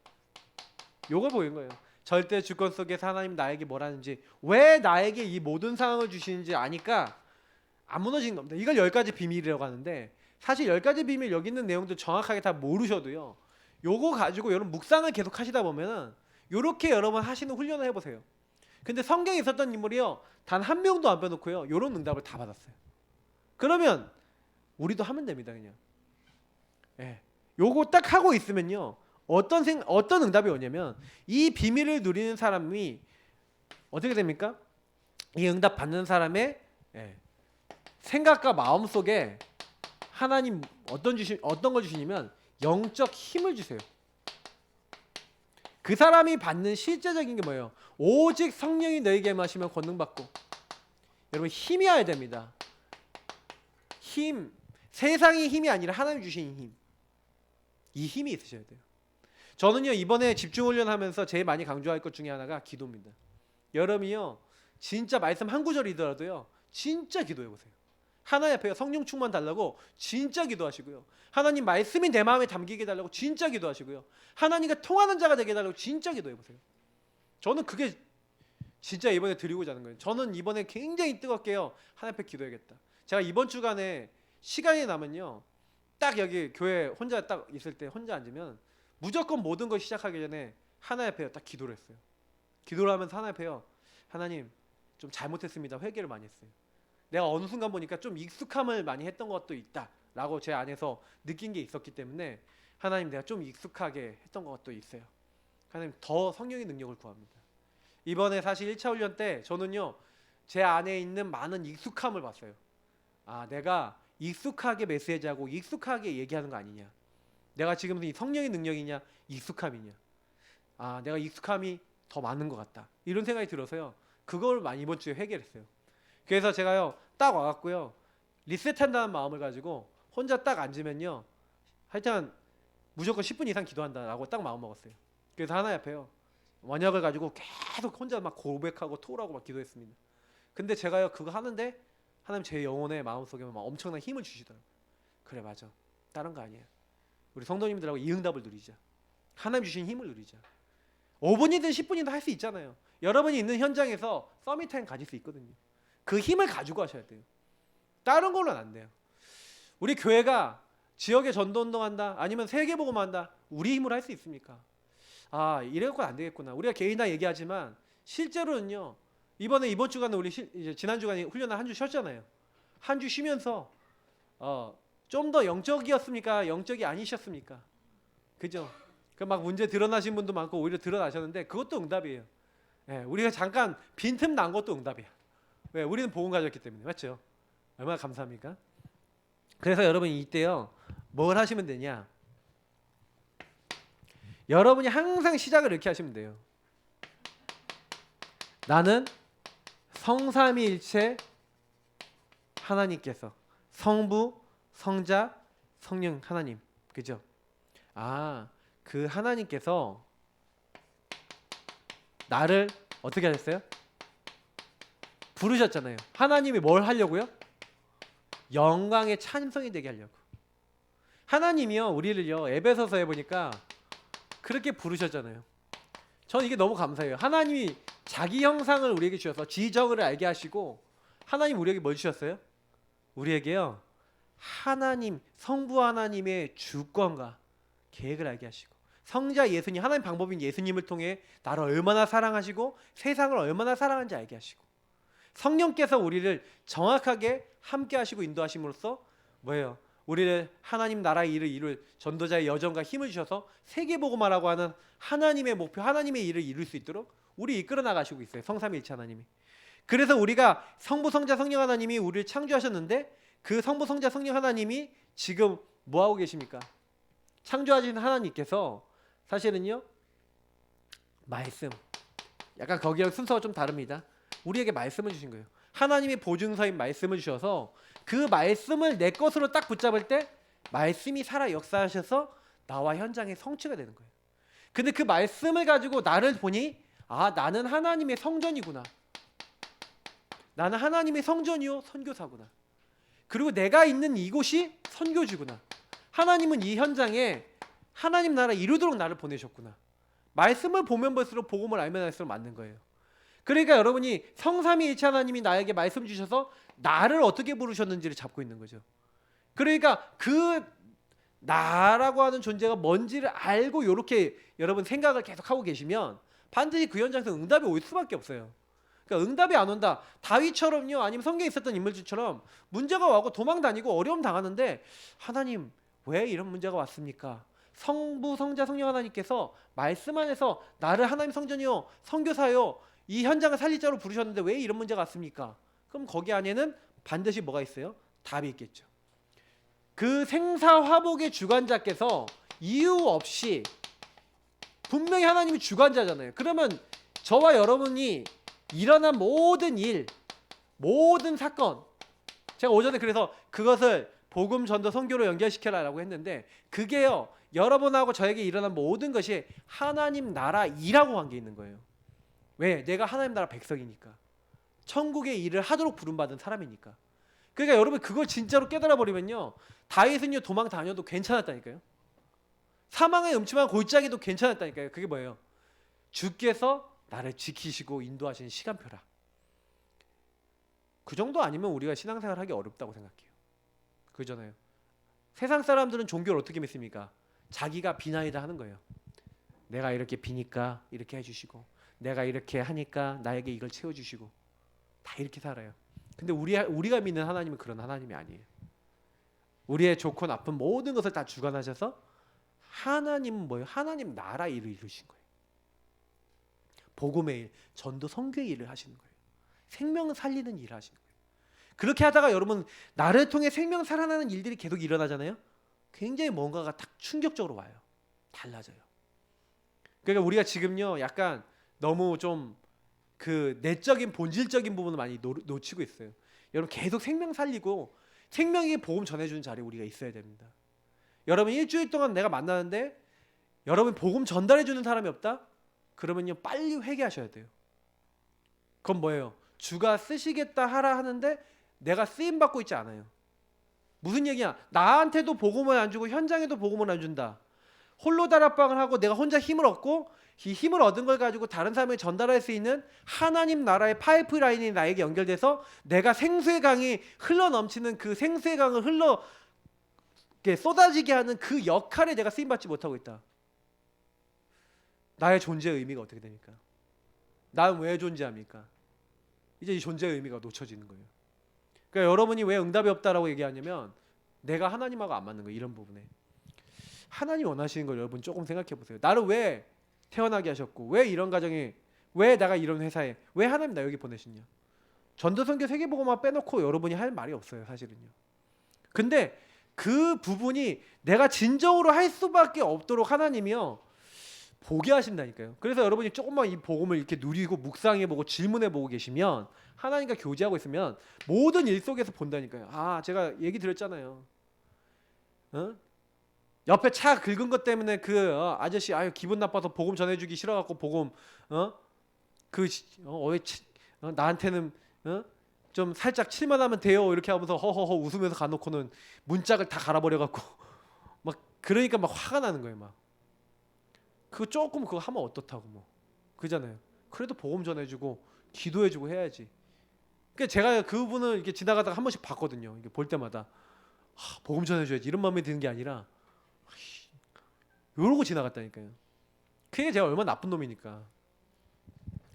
요걸 보인 거예요. 절대 주권 속에서 하나님 나에게 뭘 하는지 왜 나에게 이 모든 상황을 주시는지 아니까 안 무너지는 겁니다. 이걸 10가지 비밀이라고 하는데 사실 10가지 비밀 여기 있는 내용도 정확하게 다 모르셔도요 요거 가지고 여러분 묵상을 계속 하시다 보면은 요렇게 여러분 하시는 훈련을 해보세요. 근데 성경에 있었던 인물이요 단 한 명도 안 빼놓고요 요런 응답을 다 받았어요. 그러면 우리도 하면 됩니다. 그냥 요거 딱 하고 있으면요 어떤 응답이 오냐면 이 비밀을 누리는 사람이 어떻게 됩니까? 이 응답 받는 사람의 생각과 마음 속에 하나님 어떤 걸 주시냐면 영적 힘을 주세요. 그 사람이 받는 실제적인 게 뭐예요? 오직 성령이 너에게 임하시면 권능받고. 여러분 힘이 와야 됩니다. 힘. 세상의 힘이 아니라 하나님 주신 힘. 이 힘이 있으셔야 돼요. 저는요 이번에 집중훈련하면서 제일 많이 강조할 것 중에 하나가 기도입니다. 여러분이요 진짜 말씀 한 구절이더라도요 진짜 기도해보세요. 하나님 앞에 성령 충만 달라고 진짜 기도하시고요. 하나님 말씀이 내 마음에 담기게 달라고 진짜 기도하시고요. 하나님과 통하는 자가 되게 달라고 진짜 기도해보세요. 저는 그게 진짜 이번에 드리고자 하는 거예요. 저는 이번에 굉장히 뜨겁게요 하나님 앞에 기도해야겠다. 제가 이번 주간에 시간이 나면요 딱 여기 교회 혼자 딱 있을 때 혼자 앉으면 무조건 모든 걸 시작하기 전에 하나님 앞에 딱 기도를 했어요. 기도를 하면서 하나님 앞에요 하나님 좀 잘못했습니다. 회개를 많이 했어요. 내가 어느 순간 보니까 좀 익숙함을 많이 했던 것도 있다라고 제 안에서 느낀 게 있었기 때문에 하나님 내가 좀 익숙하게 했던 것도 있어요. 하나님 더 성령의 능력을 구합니다. 이번에 사실 1차 훈련 때 저는요 제 안에 있는 많은 익숙함을 봤어요. 아, 내가 익숙하게 메시지하고 익숙하게 얘기하는 거 아니냐. 내가 지금 이 성령의 능력이냐, 익숙함이냐. 아, 내가 익숙함이 더 많은 것 같다. 이런 생각이 들어서요. 그걸 많이 이번 주에 회개했어요. 그래서 제가요, 딱 와갖고요, 리셋한다는 마음을 가지고 혼자 딱 앉으면요, 하여튼 무조건 10분 이상 기도한다라고 딱 마음 먹었어요. 그래서 하나님 앞에요, 원약을 가지고 계속 혼자 막 고백하고 토라고 막 기도했습니다. 근데 제가요, 그거 하는데 하나님 제 영혼의 마음속에 막 엄청난 힘을 주시더라고요. 그래, 맞아. 다른 거 아니에요. 우리 성도님들하고 이 응답을 누리자. 하나님 주신 힘을 누리자. 5분이든 10분이든 할 수 있잖아요. 여러분이 있는 현장에서 서밋타임 가질 수 있거든요. 그 힘을 가지고 하셔야 돼요. 다른 걸로는 안 돼요. 우리 교회가 지역에 전도운동한다, 아니면 세계복음만 한다, 우리 힘으로 할 수 있습니까? 아, 이래갖고는 안 되겠구나. 우리가 개인당 얘기하지만 실제로는요, 이번 주간에 우리 이제 지난 주간에 훈련을 한 주 쉬었잖아요. 한 주 쉬면서 좀 더 영적이었습니까? 영적이 아니셨습니까? 그죠? 그 막 문제 드러나신 분도 많고 오히려 드러나셨는데 그것도 응답이에요. 예, 우리가 잠깐 빈틈 난 것도 응답이야. 왜? 우리는 복음 가졌기 때문에. 맞죠? 얼마나 감사합니까? 그래서 여러분 이때요, 뭘 하시면 되냐? 여러분이 항상 시작을 이렇게 하시면 돼요. 나는 성삼위일체 하나님께서, 성부, 성자, 성령 하나님, 그죠? 아, 그 하나님께서 나를 어떻게 하셨어요? 부르셨잖아요. 하나님이 뭘 하려고요? 영광의 찬송이 되게 하려고. 하나님이요, 우리를요, 에베소서에 보니까 그렇게 부르셨잖아요. 저는 이게 너무 감사해요. 하나님이 자기 형상을 우리에게 주셔서 지정을 알게 하시고, 하나님 우리에게 뭘 주셨어요? 우리에게요, 하나님, 성부 하나님의 주권과 계획을 알게 하시고, 성자 예수님, 하나님 방법인 예수님을 통해 나를 얼마나 사랑하시고 세상을 얼마나 사랑하는지 알게 하시고, 성령께서 우리를 정확하게 함께 하시고 인도하심으로써 뭐예요? 우리를 하나님 나라의 일을 이룰 전도자의 여정과 힘을 주셔서 세계복음화라고 하는 하나님의 목표, 하나님의 일을 이룰 수 있도록 우리 이끌어 나가시고 있어요. 성삼위일체 하나님이. 그래서 우리가 성부, 성자, 성령 하나님이 우리를 창조하셨는데, 그 성부, 성자, 성령 하나님이 지금 뭐 하고 계십니까? 창조하신 하나님께서 사실은요, 말씀, 약간 거기랑 순서가 좀 다릅니다. 우리에게 말씀을 주신 거예요. 하나님의 보증서인 말씀을 주셔서 그 말씀을 내 것으로 딱 붙잡을 때 말씀이 살아 역사하셔서 나와 현장에 성취가 되는 거예요. 근데 그 말씀을 가지고 나를 보니, 아, 나는 하나님의 성전이구나. 나는 하나님의 성전이요 선교사구나. 그리고 내가 있는 이곳이 선교지구나. 하나님은 이 현장에 하나님 나라 이루도록 나를 보내셨구나. 말씀을 보면 볼수록, 복음을 알면 알수록 맞는 거예요. 그러니까 여러분이 성삼위일체 하나님이 나에게 말씀 주셔서 나를 어떻게 부르셨는지를 잡고 있는 거죠. 그러니까 그 나라고 하는 존재가 뭔지를 알고 이렇게 여러분 생각을 계속 하고 계시면 반드시 그 현장에서 응답이 올 수밖에 없어요. 그러니까 응답이 안 온다. 다윗처럼요, 아니면 성경에 있었던 인물들처럼 문제가 와고 도망 다니고 어려움 당하는데, 하나님 왜 이런 문제가 왔습니까? 성부, 성자, 성령 하나님께서 말씀 안에서 나를 하나님 성전이요 선교사요 이 현장을 살릴 자로 부르셨는데 왜 이런 문제가 왔습니까? 그럼 거기 안에는 반드시 뭐가 있어요? 답이 있겠죠. 그 생사화복의 주관자께서 이유 없이, 분명히 하나님이 주관자잖아요. 그러면 저와 여러분이 일어난 모든 일, 모든 사건, 제가 오전에 그래서 그것을 복음 전도 선교로 연결시켜라라고 했는데, 그게요, 여러분하고 저에게 일어난 모든 것이 하나님 나라 일하고 관계 있는 거예요. 왜? 내가 하나님 나라 백성이니까, 천국의 일을 하도록 부름받은 사람이니까. 그러니까 여러분 그걸 진짜로 깨달아 버리면요, 다윗은요 도망 다녀도 괜찮았다니까요. 사망의 음침한 골짜기도 괜찮았다니까요. 그게 뭐예요? 주께서 나를 지키시고 인도하시는 시간표라. 그 정도 아니면 우리가 신앙생활 하기 어렵다고 생각해요. 그러잖아요. 세상 사람들은 종교를 어떻게 믿습니까? 자기가 비나이다 하는 거예요. 내가 이렇게 비니까 이렇게 해주시고, 내가 이렇게 하니까 나에게 이걸 채워주시고, 다 이렇게 살아요. 근데 우리가 믿는 하나님은 그런 하나님이 아니에요. 우리의 좋고 나쁜 모든 것을 다 주관하셔서, 하나님은 뭐예요? 하나님 나라 일을 이루신 거예요. 복음의 일, 전도 선교의 일을 하시는 거예요. 생명을 살리는 일을 하시는 거예요. 그렇게 하다가 여러분 나를 통해 생명 살아나는 일들이 계속 일어나잖아요. 굉장히 뭔가가 딱 충격적으로 와요. 달라져요. 그러니까 우리가 지금요 약간 너무 좀 그 내적인 본질적인 부분을 많이 놓치고 있어요. 여러분 계속 생명 살리고 생명의 복음 전해주는 자리에 우리가 있어야 됩니다. 여러분 일주일 동안 내가 만나는데 여러분 복음 전달해주는 사람이 없다? 그러면요 빨리 회개하셔야 돼요. 그건 뭐예요? 주가 쓰시겠다 하라 하는데 내가 쓰임 받고 있지 않아요. 무슨 얘기야? 나한테도 복음을 안 주고 현장에도 복음을 안 준다. 홀로 다락방을 하고 내가 혼자 힘을 얻고 이 힘을 얻은 걸 가지고 다른 사람에게 전달할 수 있는 하나님 나라의 파이프라인이 나에게 연결돼서 내가 생수의 강이 흘러 넘치는 그 생수의 강을 쏟아지게 하는 그 역할에 내가 쓰임 받지 못하고 있다. 나의 존재의 의미가 어떻게 됩니까? 나는 왜 존재합니까? 이제 이 존재의 의미가 놓쳐지는 거예요. 그러니까 여러분이 왜 응답이 없다라고 얘기하냐면 내가 하나님하고 안 맞는 거예요. 이런 부분에. 하나님 원하시는 걸 여러분 조금 생각해 보세요. 나를 왜 태어나게 하셨고 왜 이런 가정에 왜 내가 이런 회사에 왜 하나님 나 여기 보내셨냐. 전도선교 세계복음화 빼놓고 여러분이 할 말이 없어요. 사실은요. 근데 그 부분이 내가 진정으로 할 수밖에 없도록 하나님이요 보게 하신다니까요. 그래서 여러분이 조금만 이 복음을 이렇게 누리고 묵상해보고 질문해보고 계시면 하나님과 교제하고 있으면 모든 일 속에서 본다니까요. 아 제가 얘기 드렸잖아요. 옆에 차 긁은 것 때문에 그 아저씨 아유 기분 나빠서 복음 전해주기 싫어갖고 복음 나한테는 좀 살짝 칠만하면 돼요 이렇게 하면서 허허허 웃으면서 가놓고는 문짝을 다 갈아버려갖고 막 그러니까 막 화가 나는 거예요. 막 그거 조금 그거 하면 어떻다고 뭐 그잖아요. 그래도 복음 전해주고 기도해주고 해야지. 그러니까 제가 그분을 이렇게 지나가다가 한 번씩 봤거든요. 이게 볼 때마다 복음 전해줘야지 이런 마음이 드는 게 아니라 이러고 지나갔다니까요. 그게 제가 얼마나 나쁜 놈이니까.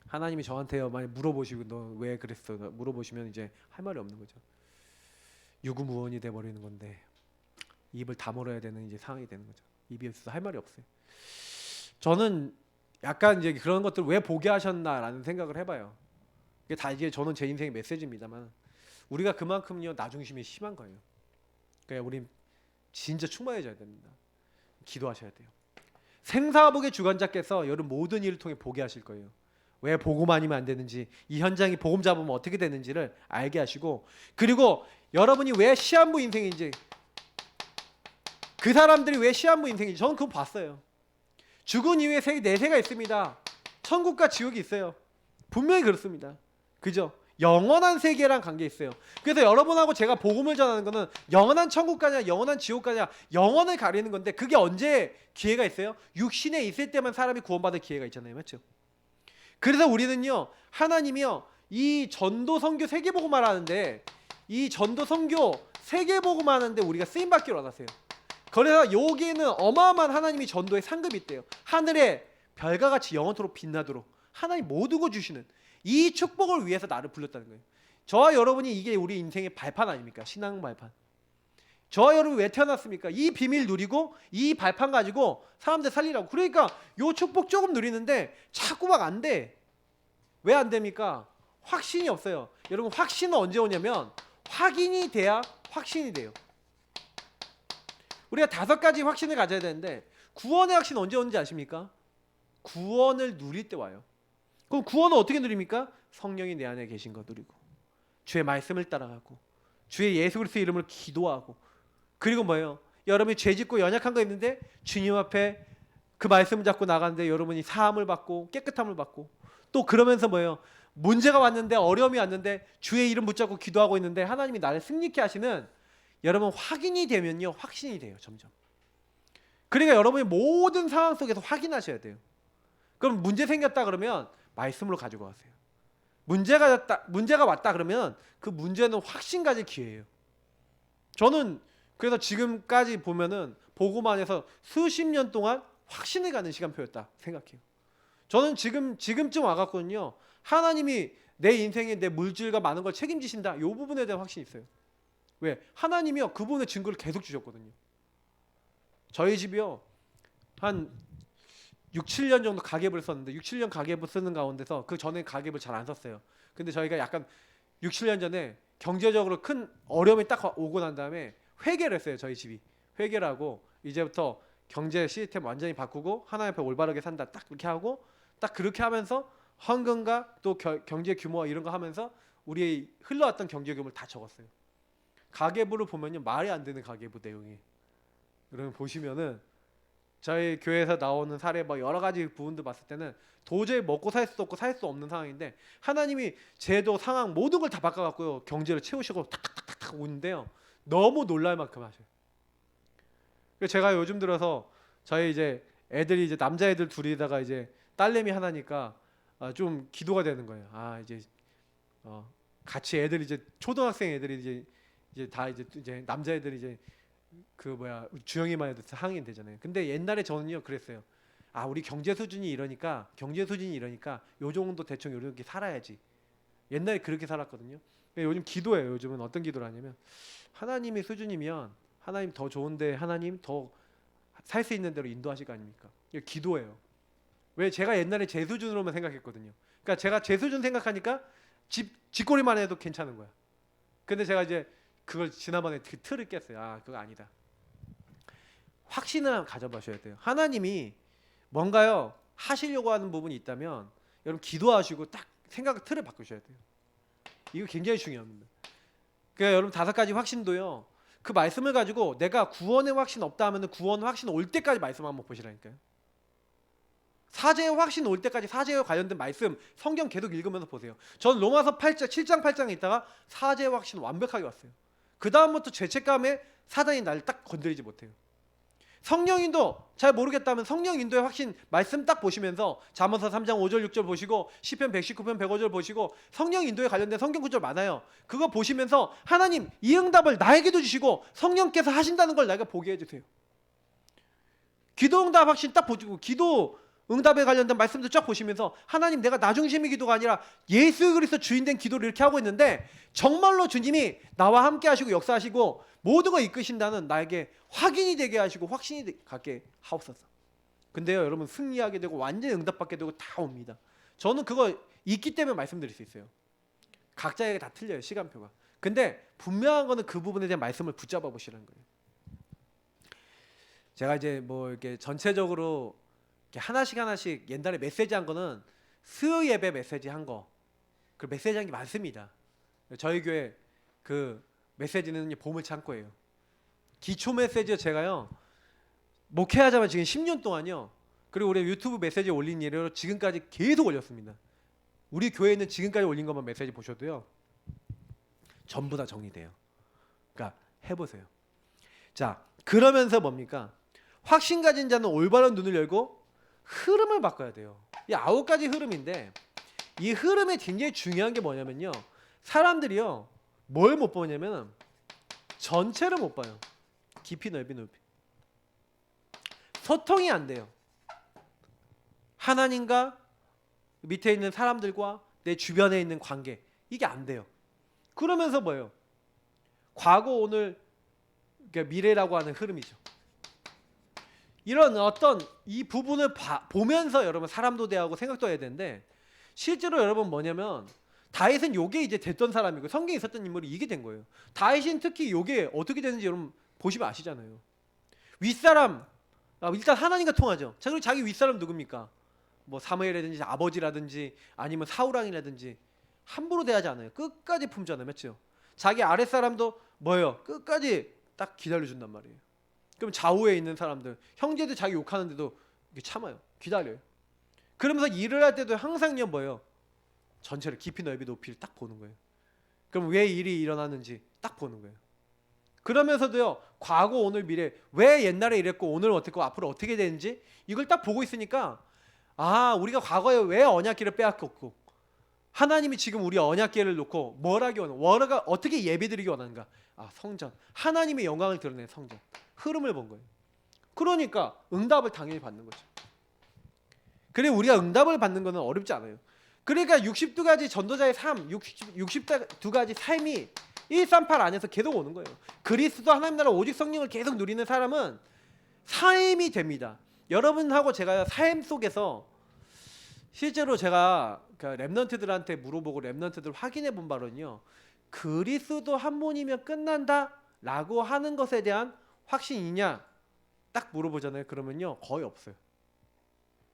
하나님이 저한테요 많이 물어보시고 너 왜 그랬어 물어보시면 이제 할 말이 없는 거죠. 유구무원이 돼버리는 건데 입을 다물어야 되는 이제 상황이 되는 거죠. 입이 없어서 할 말이 없어요. 저는 약간 이제 그런 것들 왜 보게 하셨나라는 생각을 해봐요. 이게 다 이게 저는 제 인생의 메시지입니다만 우리가 그만큼요 나중심이 심한 거예요. 그러니까 우리 진짜 충만해져야 됩니다. 기도하셔야 돼요. 생사복의 주관자께서 여러분 모든 일을 통해 보게 하실 거예요. 왜 복음 아니면 안 되는지, 이 현장이 복음 잡으면 어떻게 되는지를 알게 하시고, 그리고 여러분이 왜 시한부 인생인지, 그 사람들이 왜 시한부 인생인지 저는 그거 봤어요. 죽은 이후에 내세가 있습니다. 천국과 지옥이 있어요. 분명히 그렇습니다. 그죠? 영원한 세계랑 관계 있어요. 그래서 여러분하고 제가 복음을 전하는 거는 영원한 천국가냐 영원한 지옥가냐 영원을 가리는 건데 그게 언제 기회가 있어요? 육신에 있을 때만 사람이 구원받을 기회가 있잖아요. 맞죠? 그래서 우리는요 하나님이요 이 전도 선교 세계복음을 하는데 이 전도 선교 세계복음 하는데 우리가 쓰임받기를 원하세요. 그래서 여기에는 어마어마한 하나님이 전도의 상급이 있대요. 하늘에 별과 같이 영원토록 빛나도록 하나님 모두 거 주시는 이 축복을 위해서 나를 불렀다는 거예요. 저와 여러분이 이게 우리 인생의 발판 아닙니까? 신앙 발판. 저와 여러분 왜 태어났습니까? 이 비밀 누리고 이 발판 가지고 사람들 살리라고. 그러니까 요 축복 조금 누리는데 자꾸 막 안 돼. 왜 안 됩니까? 확신이 없어요. 여러분 확신은 언제 오냐면 확인이 돼야 확신이 돼요. 우리가 5가지 확신을 가져야 되는데 구원의 확신 언제 오는지 아십니까? 구원을 누릴 때 와요. 그럼 구원은 어떻게 누립니까? 성령이 내 안에 계신 거 누리고 주의 말씀을 따라가고 주의 예수 그리스도의 이름을 기도하고 그리고 뭐예요? 여러분이 죄 짓고 연약한 거 있는데 주님 앞에 그 말씀을 잡고 나가는데 여러분이 사함을 받고 깨끗함을 받고 또 그러면서 뭐예요? 문제가 왔는데 어려움이 왔는데 주의 이름 붙잡고 기도하고 있는데 하나님이 나를 승리케 하시는 여러분 확인이 되면요 확신이 돼요 점점. 그러니까 여러분이 모든 상황 속에서 확인하셔야 돼요. 그럼 문제 생겼다 그러면 말씀으로 가지고 가세요. 문제가 왔다 그러면 그 문제는 확신 가질 기회예요. 저는 그래서 지금까지 보면은 복음 안에서 수십 년 동안 확신을 가는 시간표였다 생각해요. 저는 지금쯤 와갖거든요. 하나님이 내 인생에 내 물질과 많은 걸 책임지신다. 이 부분에 대한 확신이 있어요. 왜? 하나님이요 그 부분의 증거를 계속 주셨거든요. 저희 집이요 한 6, 7년 정도 가계부를 썼는데 6, 7년 가계부 쓰는 가운데서 그 전에 가계부 잘 안 썼어요. 근데 저희가 약간 6, 7년 전에 경제적으로 큰 어려움이 딱 오고 난 다음에 회계를 했어요. 저희 집이. 회계를 하고 이제부터 경제 시스템 완전히 바꾸고 하나님 앞에 올바르게 산다. 딱 그렇게 하고 딱 그렇게 하면서 헌금과 또 경제 규모와 이런 거 하면서 우리 흘러왔던 경제 규모를 다 적었어요. 가계부를 보면요. 말이 안 되는 가계부 내용이. 그러면 보시면은 저희 교회에서 나오는 사례 뭐 여러 가지 부분도 봤을 때는 도저히 먹고 살 수도 없고 살 수 없는 상황인데 하나님이 제도 상황 모든 걸 다 바꿔갖고요 경제를 채우시고 탁탁탁탁 오는데요 너무 놀랄 만큼 하셔요. 그래서 제가 요즘 들어서 저희 이제 애들이 이제 남자애들 둘이다가 이제 딸내미 하나니까 좀 기도가 되는 거예요. 이제 같이 애들이 이제 초등학생 애들이 이제 다 이제 남자애들이 이제 그 뭐야 주영이만 해도 상인 되잖아요. 근데 옛날에 저는요 그랬어요. 우리 경제 수준이 이러니까 요 정도 대충 이렇게 살아야지. 옛날에 그렇게 살았거든요. 요즘 기도예요. 요즘은 어떤 기도를 하냐면 하나님의 수준이면 하나님 더 좋은데 하나님 더 살 수 있는 대로 인도하실 거 아닙니까? 이게 기도예요. 왜 제가 옛날에 제 수준으로만 생각했거든요. 그러니까 제가 제 수준 생각하니까 집꼬리만 해도 괜찮은 거야. 근데 제가 이제 그걸 지난번에 그 틀을 깼어요. 그거 아니다. 확신을 가져보셔야 돼요. 하나님이 뭔가요 하시려고 하는 부분이 있다면 여러분 기도하시고 딱 생각 틀을 바꾸셔야 돼요. 이거 굉장히 중요합니다. 그러니까 여러분 5가지 확신도요. 그 말씀을 가지고 내가 구원의 확신 없다 하면은 구원 확신 올 때까지 말씀 한번 보시라니까요. 사제의 확신 올 때까지 사제와 관련된 말씀 성경 계속 읽으면서 보세요. 전 로마서 7장 8장에 있다가 사제의 확신 완벽하게 왔어요. 그 다음부터 죄책감에 사단이 나를 딱 건드리지 못해요. 성령 인도 잘 모르겠다면 성령 인도의 확신 말씀 딱 보시면서 잠언서 3장 5절 6절 보시고 시편 119편 105절 보시고 성령 인도에 관련된 성경 구절 많아요. 그거 보시면서 하나님 이 응답을 나에게도 주시고 성령께서 하신다는 걸 내가 보게 해주세요. 기도 응답 확신 딱 보시고 기도 응답에 관련된 말씀도 쫙 보시면서 하나님 내가 나 중심의 기도가 아니라 예수 그리스도 주인된 기도를 이렇게 하고 있는데 정말로 주님이 나와 함께 하시고 역사하시고 모든 걸 이끄신다는 나에게 확인이 되게 하시고 확신이 갖게 하옵소서. 근데요 여러분 승리하게 되고 완전히 응답받게 되고 다 옵니다. 저는 그거 있기 때문에 말씀드릴 수 있어요. 각자에게 다 틀려요 시간표가. 근데 분명한 거는 그 부분에 대한 말씀을 붙잡아 보시라는 거예요. 제가 이제 뭐 이렇게 전체적으로 이렇게 하나씩 옛날에 메시지 한 거는 수요 예배 메시지 한 거, 그 메시지 한 게 많습니다. 저희 교회 그 메시지는 보물 창고예요. 기초 메시지 제가요 목회하자마자 지금 10년 동안요. 그리고 우리 유튜브 메시지 올린 이래로 지금까지 계속 올렸습니다. 우리 교회는 지금까지 올린 것만 메시지 보셔도요 전부 다 정리돼요. 그러니까 해보세요. 자 그러면서 뭡니까? 확신 가진 자는 올바른 눈을 열고 흐름을 바꿔야 돼요. 이 9가지 흐름인데 이 흐름이 굉장히 중요한 게 뭐냐면요. 사람들이요. 뭘 못 보냐면 전체를 못 봐요. 깊이 넓이 높이. 소통이 안 돼요. 하나님과 밑에 있는 사람들과 내 주변에 있는 관계 이게 안 돼요. 그러면서 뭐예요? 과거 오늘 그러니까 미래라고 하는 흐름이죠. 이런 어떤 이 부분을 보면서 여러분 사람도 대하고 생각도 해야 되는데 실제로 여러분 뭐냐면 다윗은 요게 이제 됐던 사람이고 성경에 있었던 인물이 이게 된 거예요. 다윗은 특히 요게 어떻게 되는지 여러분 보시면 아시잖아요. 윗사람 일단 하나님과 통하죠. 그리고 자기 윗사람 누굽니까? 뭐 사무엘이라든지 아버지라든지 아니면 사울왕이라든지 함부로 대하지 않아요. 끝까지 품잖아요. 맞죠? 자기 아랫사람도 뭐예요? 끝까지 딱 기다려준단 말이에요. 그럼 좌우에 있는 사람들 형제들 자기 욕하는데도 이렇게 참아요. 기다려요. 그러면서 일을 할 때도 항상요 뭐예요? 전체를 깊이 넓이 높이를 딱 보는 거예요. 그럼 왜 일이 일어나는지 딱 보는 거예요. 그러면서도요 과거 오늘 미래 왜 옛날에 이랬고 오늘 어떻고 앞으로 어떻게 되는지 이걸 딱 보고 있으니까 우리가 과거에 왜 언약궤를 빼앗겼고 하나님이 지금 우리 언약궤를 놓고 뭘 하기 원하는가 어떻게 예배드리기 원하는가 성전 하나님의 영광을 드러낸 성전 흐름을 본 거예요. 그러니까 응답을 당연히 받는 거죠. 그래 우리가 응답을 받는 거는 어렵지 않아요. 그러니까 62가지 전도자의 삶 62가지 삶이 138 안에서 계속 오는 거예요. 그리스도 하나님 나라 오직 성령을 계속 누리는 사람은 삶이 됩니다. 여러분하고 제가 삶 속에서 실제로 제가 랩런트들한테 물어보고 랩런트들 확인해 본 바로는요. 그리스도 한 분이면 끝난다라고 하는 것에 대한 확신이냐 딱 물어보잖아요. 그러면요 거의 없어요.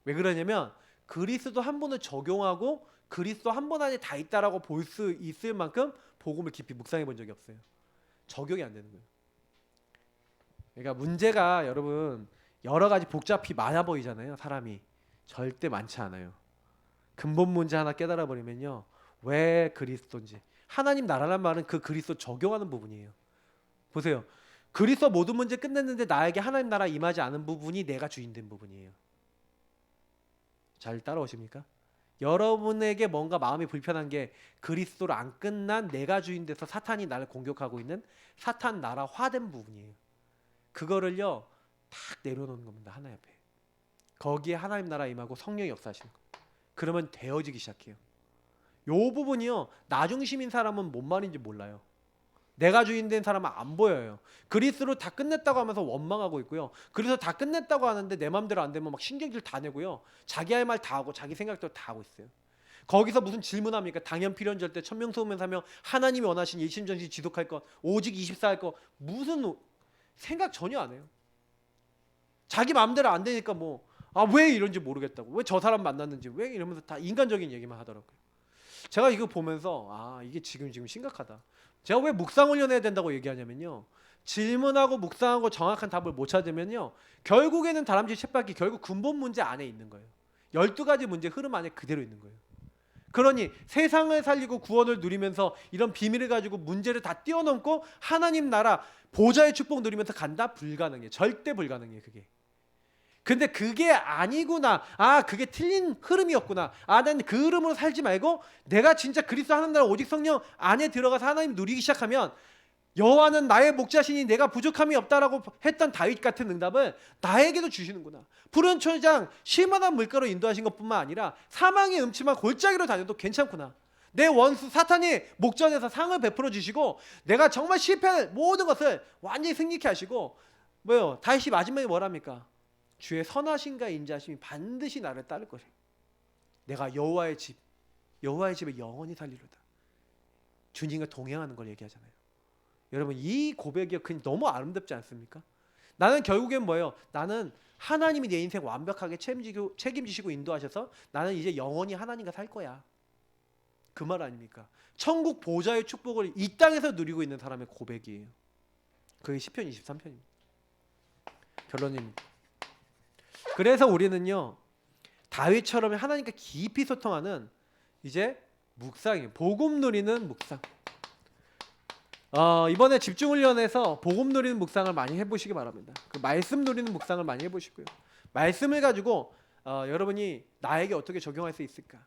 왜 그러냐면 그리스도 한 분을 적용하고 그리스도 한 분 안에 다 있다라고 볼 수 있을 만큼 복음을 깊이 묵상해 본 적이 없어요. 적용이 안 되는 거예요. 그러니까 문제가 여러분 여러 가지 복잡히 많아 보이잖아요. 사람이 절대 많지 않아요. 근본 문제 하나 깨달아 버리면요. 왜 그리스도인지. 하나님 나라란 말은 그 그리스도 적용하는 부분이에요. 보세요. 그리스도 모든 문제 끝냈는데 나에게 하나님 나라 임하지 않은 부분이 내가 주인된 부분이에요. 잘 따라오십니까? 여러분에게 뭔가 마음이 불편한 게 그리스도로 안 끝난 내가 주인 돼서 사탄이 나를 공격하고 있는 사탄 나라화된 부분이에요. 그거를요 탁 내려놓는 겁니다. 하나님 앞에. 거기에 하나님 나라 임하고 성령이 역사하시는 거예요. 그러면 되어지기 시작해요. 요 부분이요 나 중심인 사람은 뭔 말인지 몰라요. 내가 주인 된 사람은 안 보여요. 그리스로 다 끝냈다고 하면서 원망하고 있고요. 그래서 다 끝냈다고 하는데 내 맘대로 안 되면 막 신경질 다 내고요. 자기 할 말 다 하고 자기 생각대로 다 하고 있어요. 거기서 무슨 질문합니까? 당연 필연 절대 천명소문 사명 하나님이 원하신 일심전심 지속할 것 오직 24 할 것 무슨 생각 전혀 안 해요. 자기 마음대로 안 되니까 뭐 왜 이런지 모르겠다고 왜 저 사람 만났는지 왜 이러면서 다 인간적인 얘기만 하더라고요. 제가 이거 보면서 이게 지금 심각하다. 제가 왜 묵상 훈련해야 된다고 얘기하냐면요. 질문하고 묵상하고 정확한 답을 못 찾으면요. 결국에는 다람쥐 쳇바퀴 결국 근본 문제 안에 있는 거예요. 12가지 문제 흐름 안에 그대로 있는 거예요. 그러니 세상을 살리고 구원을 누리면서 이런 비밀을 가지고 문제를 다 뛰어넘고 하나님 나라 보좌의 축복 누리면서 간다? 불가능해. 절대 불가능해 그게. 근데 그게 아니구나. 그게 틀린 흐름이었구나. 난 그 흐름으로 살지 말고 내가 진짜 그리스도 하나님 나라 오직 성령 안에 들어가서 하나님 누리기 시작하면 여호와는 나의 목자시니 내가 부족함이 없다라고 했던 다윗 같은 응답을 나에게도 주시는구나. 푸른 초장 쉴만한 물가로 인도하신 것뿐만 아니라 사망의 음침한 골짜기로 다녀도 괜찮구나. 내 원수 사탄이 목전에서 상을 베풀어 주시고 내가 정말 실패한 모든 것을 완전히 승리케 하시고 다윗이 마지막에 뭐랍니까? 주의 선하심과 인자하심이 반드시 나를 따를 것이에요. 내가 여호와의 집에 영원히 살리로다. 주님과 동행하는 걸 얘기하잖아요. 여러분 이 고백이 너무 아름답지 않습니까? 나는 결국엔 뭐예요? 나는 하나님이 내 인생 완벽하게 책임지시고 인도하셔서 나는 이제 영원히 하나님과 살 거야. 그 말 아닙니까? 천국 보좌의 축복을 이 땅에서 누리고 있는 사람의 고백이에요. 그게 시편 23편입니다. 결론입니다. 그래서 우리는요 다윗처럼 하나님과 깊이 소통하는 이제 묵상이에요. 복음 누리는 묵상. 이번에 집중훈련에서 복음 누리는 묵상을 많이 해보시기 바랍니다. 그 말씀 누리는 묵상을 많이 해보시고요. 말씀을 가지고 여러분이 나에게 어떻게 적용할 수 있을까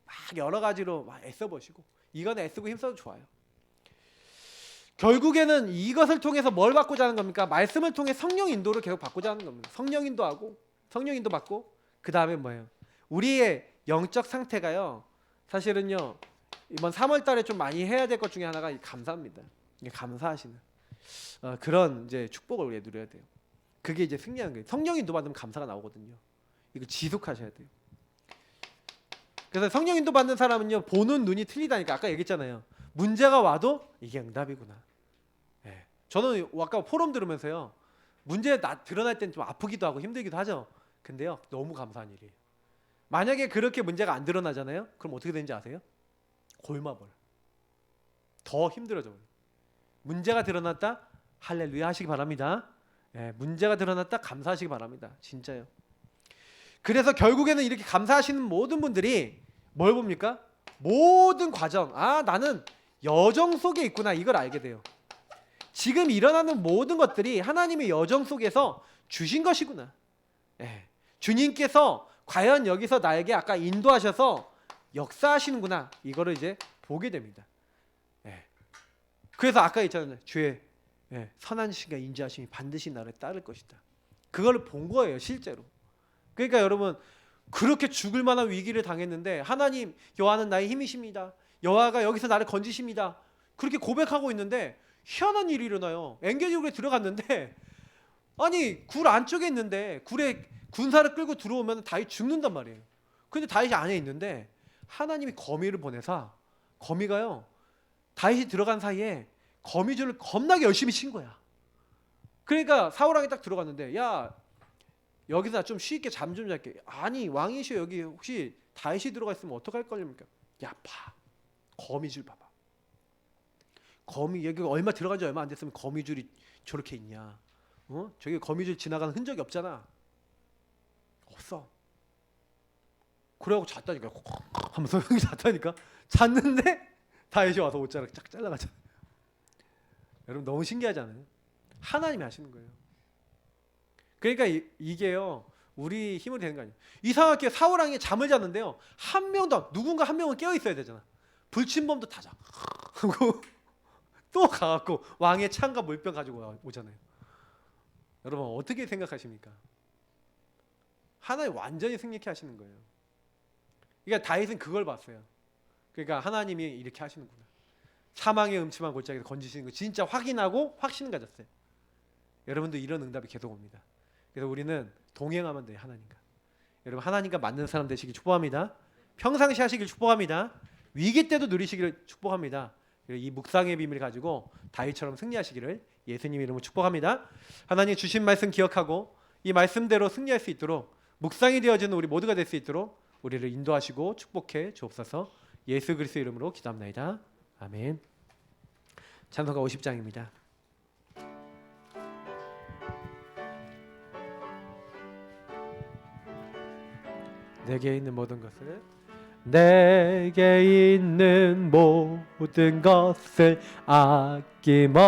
막 여러 가지로 막 애써보시고 이건 애쓰고 힘써도 좋아요. 결국에는 이것을 통해서 뭘 받고자 하는 겁니까? 말씀을 통해 성령 인도를 계속 받고자 하는 겁니다. 성령 인도 받고 그 다음에 뭐예요? 우리의 영적 상태가요. 사실은요 이번 3월달에 좀 많이 해야 될 것 중에 하나가 감사입니다. 감사하시는 그런 이제 축복을 우리가 누려야 돼요. 그게 이제 승리하는 거예요. 성령 인도 받으면 감사가 나오거든요. 이거 지속하셔야 돼요. 그래서 성령 인도 받는 사람은요 보는 눈이 틀리다니까. 아까 얘기했잖아요. 문제가 와도 이게 응답이구나. 저는 아까 포럼 들으면서요 문제 드러날 땐 좀 아프기도 하고 힘들기도 하죠. 근데요 너무 감사한 일이에요. 만약에 그렇게 문제가 안 드러나잖아요. 그럼 어떻게 되는지 아세요? 골마볼. 더 힘들어져요. 문제가 드러났다 할렐루야 하시기 바랍니다. 문제가 드러났다 감사하시기 바랍니다. 진짜요. 그래서 결국에는 이렇게 감사하시는 모든 분들이 뭘 봅니까? 모든 과정 나는 여정 속에 있구나 이걸 알게 돼요. 지금 일어나는 모든 것들이 하나님의 여정 속에서 주신 것이구나. 주님께서 과연 여기서 나에게 아까 인도하셔서 역사하시는구나 이거를 이제 보게 됩니다. 그래서 아까 있잖아요. 주의 선하심과 인자하심이 반드시 나를 따를 것이다. 그걸 본 거예요 실제로. 그러니까 여러분 그렇게 죽을 만한 위기를 당했는데 하나님 여호와는 나의 힘이십니다. 여호와가 여기서 나를 건지십니다. 그렇게 고백하고 있는데 희한한 일이 일어나요. 엔게디옥에 들어갔는데 아니 굴 안쪽에 있는데 굴에 군사를 끌고 들어오면 다윗 죽는단 말이에요. 근데 다윗이 안에 있는데 하나님이 거미를 보내서 거미가요 다윗이 들어간 사이에 거미줄을 겁나게 열심히 친 거야. 그러니까 사울 왕이 딱 들어갔는데 야 여기서 나 좀 쉽게 잠 좀 잘게. 아니 왕이시여 여기 혹시 다윗이 들어가 있으면 어떡할 거입니까? 야 봐 거미줄 봐봐. 거미 여기 얼마 들어간 지 얼마 안 됐으면 거미줄이 저렇게 있냐? 저기 거미줄 지나가는 흔적이 없잖아. 없어. 그래갖고 잤다니까. 하면서 형이 잤다니까. 잤는데 다윗이 와서 옷자락 쫙 잘라가잖아. 여러분 너무 신기하지 않아요? 하나님이 하시는 거예요. 그러니까 이게요 우리 힘으로 되는 거 아니에요. 이상하게 사울 왕이 잠을 잤는데요 한 명도 누군가 한 명은 깨어 있어야 되잖아. 불침범도 다 자. 그리고 또 가갖고 왕의 창과 물병 가지고 오잖아요. 여러분 어떻게 생각하십니까? 하나님 완전히 승리케 하시는 거예요. 그러니까 다윗은 그걸 봤어요. 그러니까 하나님이 이렇게 하시는구나. 사망의 음침한 골짜기에서 건지시는 거 진짜 확인하고 확신을 가졌어요. 여러분도 이런 응답이 계속 옵니다. 그래서 우리는 동행하면 돼요. 하나님과. 여러분 하나님과 맞는 사람 되시길 축복합니다. 평상시 하시길 축복합니다. 위기 때도 누리시기를 축복합니다. 이 묵상의 비밀을 가지고 다윗처럼 승리하시기를 예수님 이름으로 축복합니다. 하나님 주신 말씀 기억하고 이 말씀대로 승리할 수 있도록 묵상이 되어지는 우리 모두가 될 수 있도록 우리를 인도하시고 축복해 주옵소서. 예수 그리스도 이름으로 기도합나이다. 아멘. 찬송가 50장입니다. 내게 있는 모든 것을 내게 있는 모든 것을 아낌없이